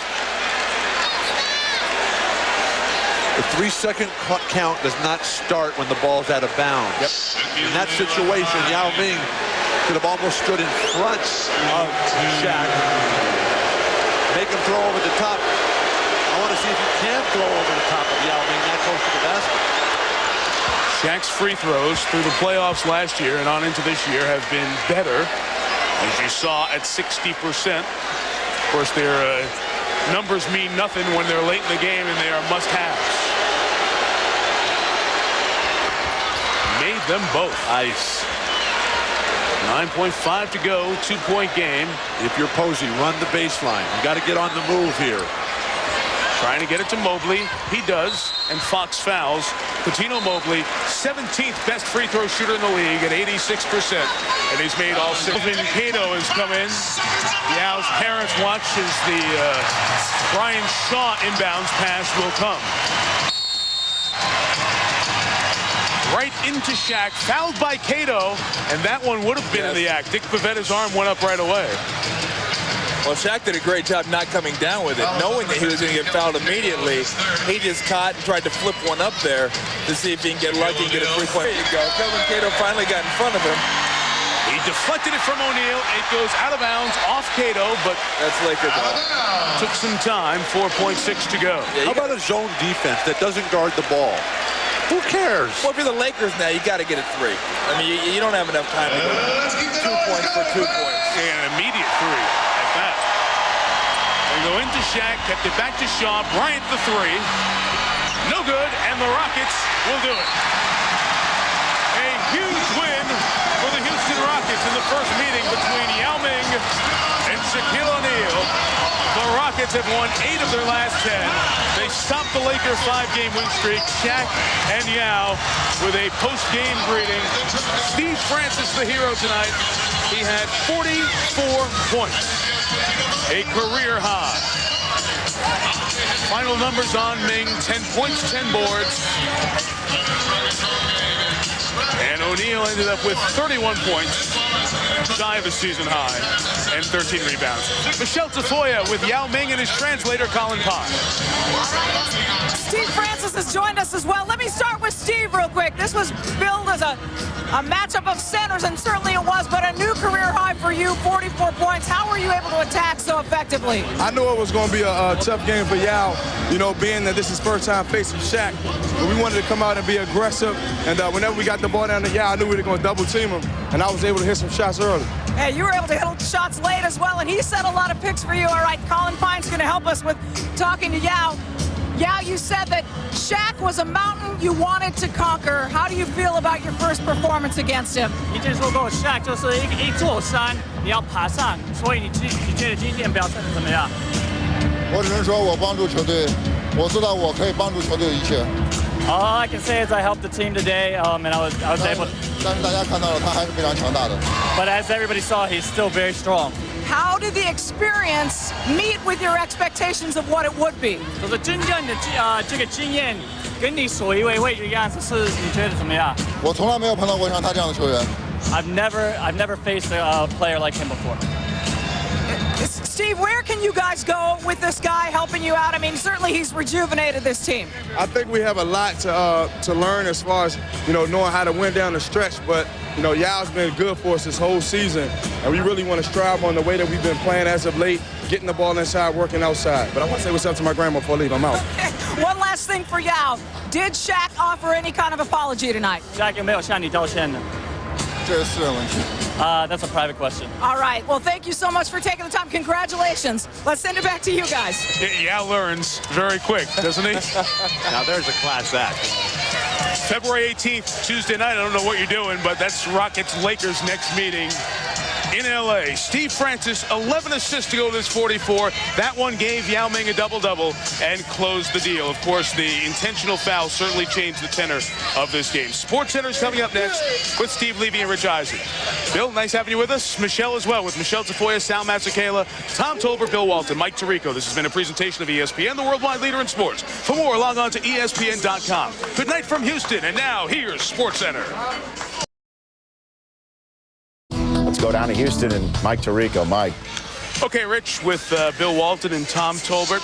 The 3-second count does not start when the ball's out of bounds. Yep. In that situation, Yao Ming could have almost stood in front of Shaq. Make him throw over the top. I want to see if he can throw over the top of Yao Ming that close to the basket. Shaq's free throws through the playoffs last year and on into this year have been better, as you saw, at 60%. Of course, their numbers mean nothing when they're late in the game and they are must-haves. Made them both. Nice. 9.5 to go, 2-point game. If you're Posey, run the baseline. You got to get on the move here. Trying to get it to Mobley. He does, and Fox fouls. Patino Mobley, 17th best free throw shooter in the league at 86%. And he's made all 6. Melvin Cato has come in. Yao's parents watch as the Brian Shaw inbounds pass will come. Right into Shaq, fouled by Cato, and that one would have been in the act. Dick Pavetta's arm went up right away. Well, Shaq did a great job not coming down with it, knowing that he was going to get fouled immediately. He just caught and tried to flip one up there to see if he can get lucky and get a three-point. There you go. Kelvin Cato finally got in front of him. He deflected it from O'Neal. It goes out of bounds off Cato, but that's Laker ball. Took some time. 4.6 to go. Yeah, how about a zone defense that doesn't guard the ball? Who cares? Well, if you're the Lakers now, you got to get a 3. I mean, you don't have enough time to go 2 points for 2 points. Yeah, an immediate 3 at that. They go into Shaq, kept it back to Shaw. Bryant the 3. No good, and the Rockets will do it. A huge win for the Houston Rockets in the first meeting between Yao Ming and Shaquille O'Neal. The Rockets have won 8 of their last 10. They stopped the Lakers' 5-game win streak. Shaq and Yao with a post-game greeting. Steve Francis, the hero tonight. He had 44 points, a career high. Final numbers on Ming, 10 points, 10 boards. And O'Neal ended up with 31 points, shy of a season high, and 13 rebounds. Michelle Tafoya with Yao Ming and his translator, Colin Pye. Steve Francis has joined us as well. Let me start with Steve real quick. This was billed as a matchup of centers, and certainly it was, but a new career high for you, 44 points. How were you able to attack so effectively? I knew it was going to be a tough game for Yao, you know, being that this is first time facing Shaq. But we wanted to come out and be aggressive, and whenever we got the ball down to Yao, I knew we were going to double team him, and I was able to hit some shots early. Hey, you were able to hit shots late as well, and he set a lot of picks for you. All right, Colin Pine's going to help us with talking to Yao. Yao, you said that Shaq was a mountain you wanted to conquer. How do you feel about your first performance against him? 你之前说过 ，Shaq 就是一座山，你要爬上，所以你觉得今天表现得怎么样？我只能说我帮助球队，我知道我可以帮助球队的一切。All I can say is I helped the team today, and I was able. 但是大家看到了，他还是非常强大的。But as everybody saw, he's still very strong. How did the experience meet with your expectations of what it would be? 就是真正的这个经验跟你所以为的样子是你觉得怎么样？我从来没有碰到过像他这样的球员。I've never faced a player like him before. Steve, where can you guys go with this guy helping you out? I mean, certainly he's rejuvenated this team. I think we have a lot to learn as far as, you know, knowing how to win down the stretch. But, you know, Yao's been good for us this whole season. And we really want to strive on the way that we've been playing as of late, getting the ball inside, working outside. But I want to say what's up to my grandma before I leave. I'm out. One last thing for Yao. Did Shaq offer any kind of apology tonight? Shaq 有没有向你道歉呢？这是私人问题。That's a private question. All right. Well, thank you so much for taking the time. Congratulations. Let's send it back to you guys. Yao learns very quick, doesn't he? Now there's a class act. February 18th, Tuesday night. I don't know what you're doing, but that's Rockets-Lakers next meeting in L.A. Steve Francis, 11 assists to go to this 44. That one gave Yao Ming a double-double and closed the deal. Of course, the intentional foul certainly changed the tenor of this game. SportsCenter's coming up next with Steve Levy and Rich Eisen. Bill, nice having you with us. Michelle as well, with Michelle Tafoya, Sal Mazzicala, Tom Tolbert, Bill Walton, Mike Tirico. This has been a presentation of ESPN, the worldwide leader in sports. For more, log on to ESPN.com. Good night from Houston, and now here's SportsCenter. Let's go down to Houston and Mike Tirico. Mike. Okay, Rich, with Bill Walton and Tom Tolbert,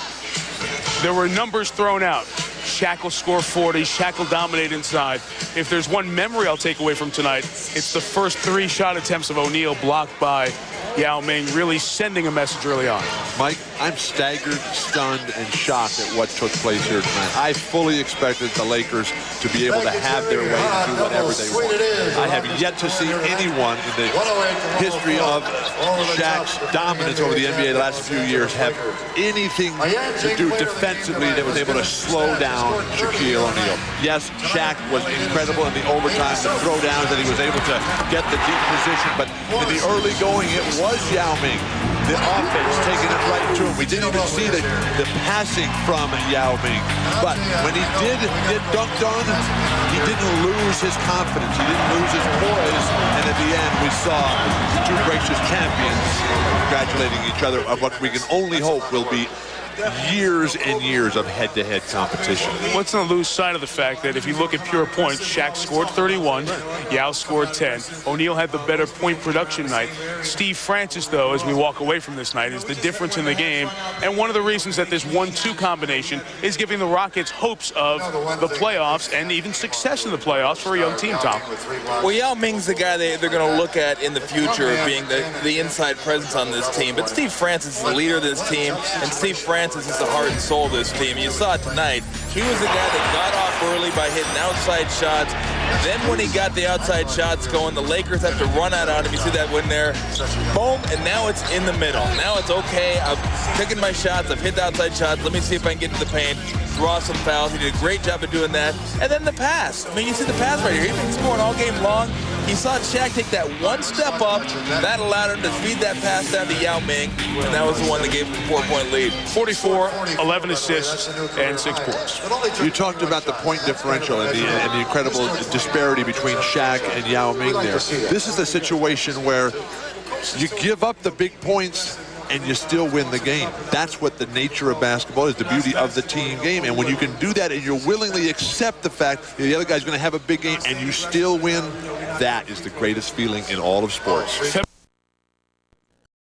there were numbers thrown out. Shaq will score 40. Shaq will dominate inside. If there's one memory I'll take away from tonight, it's the first 3 shot attempts of O'Neal blocked by Yao Ming, really sending a message early on. Mike, I'm staggered, stunned, and shocked at what took place here tonight. I fully expected the Lakers to be able to have their way and do whatever they want. I have yet to see anyone in the history of Shaq's dominance over the NBA the last few years have anything to do defensively that was able to slow down Shaquille O'Neal. Yes, Shaq was incredible in the overtime, the throwdowns that he was able to get the deep position, but in the early going, it was Yao Ming, the offense taking it right to him. We didn't even see the passing from Yao Ming, but when he did get dunked on, he didn't lose his confidence, he didn't lose his poise, and at the end we saw the 2 gracious champions congratulating each other on what we can only hope will be years and years of head-to-head competition. Let's not lose sight of the fact that if you look at pure points, Shaq scored 31, Yao scored 10. O'Neal had the better point production night. Steve Francis, though, as we walk away from this night, is the difference in the game. And one of the reasons that this 1-2 combination is giving the Rockets hopes of the playoffs and even success in the playoffs for a young team, Tom. Well, Yao Ming's the guy they're going to look at in the future being the inside presence on this team. But Steve Francis is the leader of this team, and Steve Francis is the heart and soul of this team. You saw it tonight. He was the guy that got off early by hitting outside shots. Then when he got the outside shots going, the Lakers have to run out on him. You see that win there? Boom, and now it's in the middle. Now it's okay. I'm picking my shots. I've hit the outside shots. Let me see if I can get to the paint, draw some fouls. He did a great job of doing that. And then the pass. I mean, you see the pass right here. He's been scoring all game long. He saw Shaq take that one step up. That allowed him to feed that pass down to Yao Ming, and that was the one that gave him a 4-point lead. 44, 11 assists, and 6 points. You talked about the point differential and the incredible disparity between Shaq and Yao Ming there. This is a situation where you give up the big points and you still win the game. That's what the nature of basketball is, the beauty of the team game. And when you can do that and you willingly accept the fact that the other guy's going to have a big game and you still win, that is the greatest feeling in all of sports.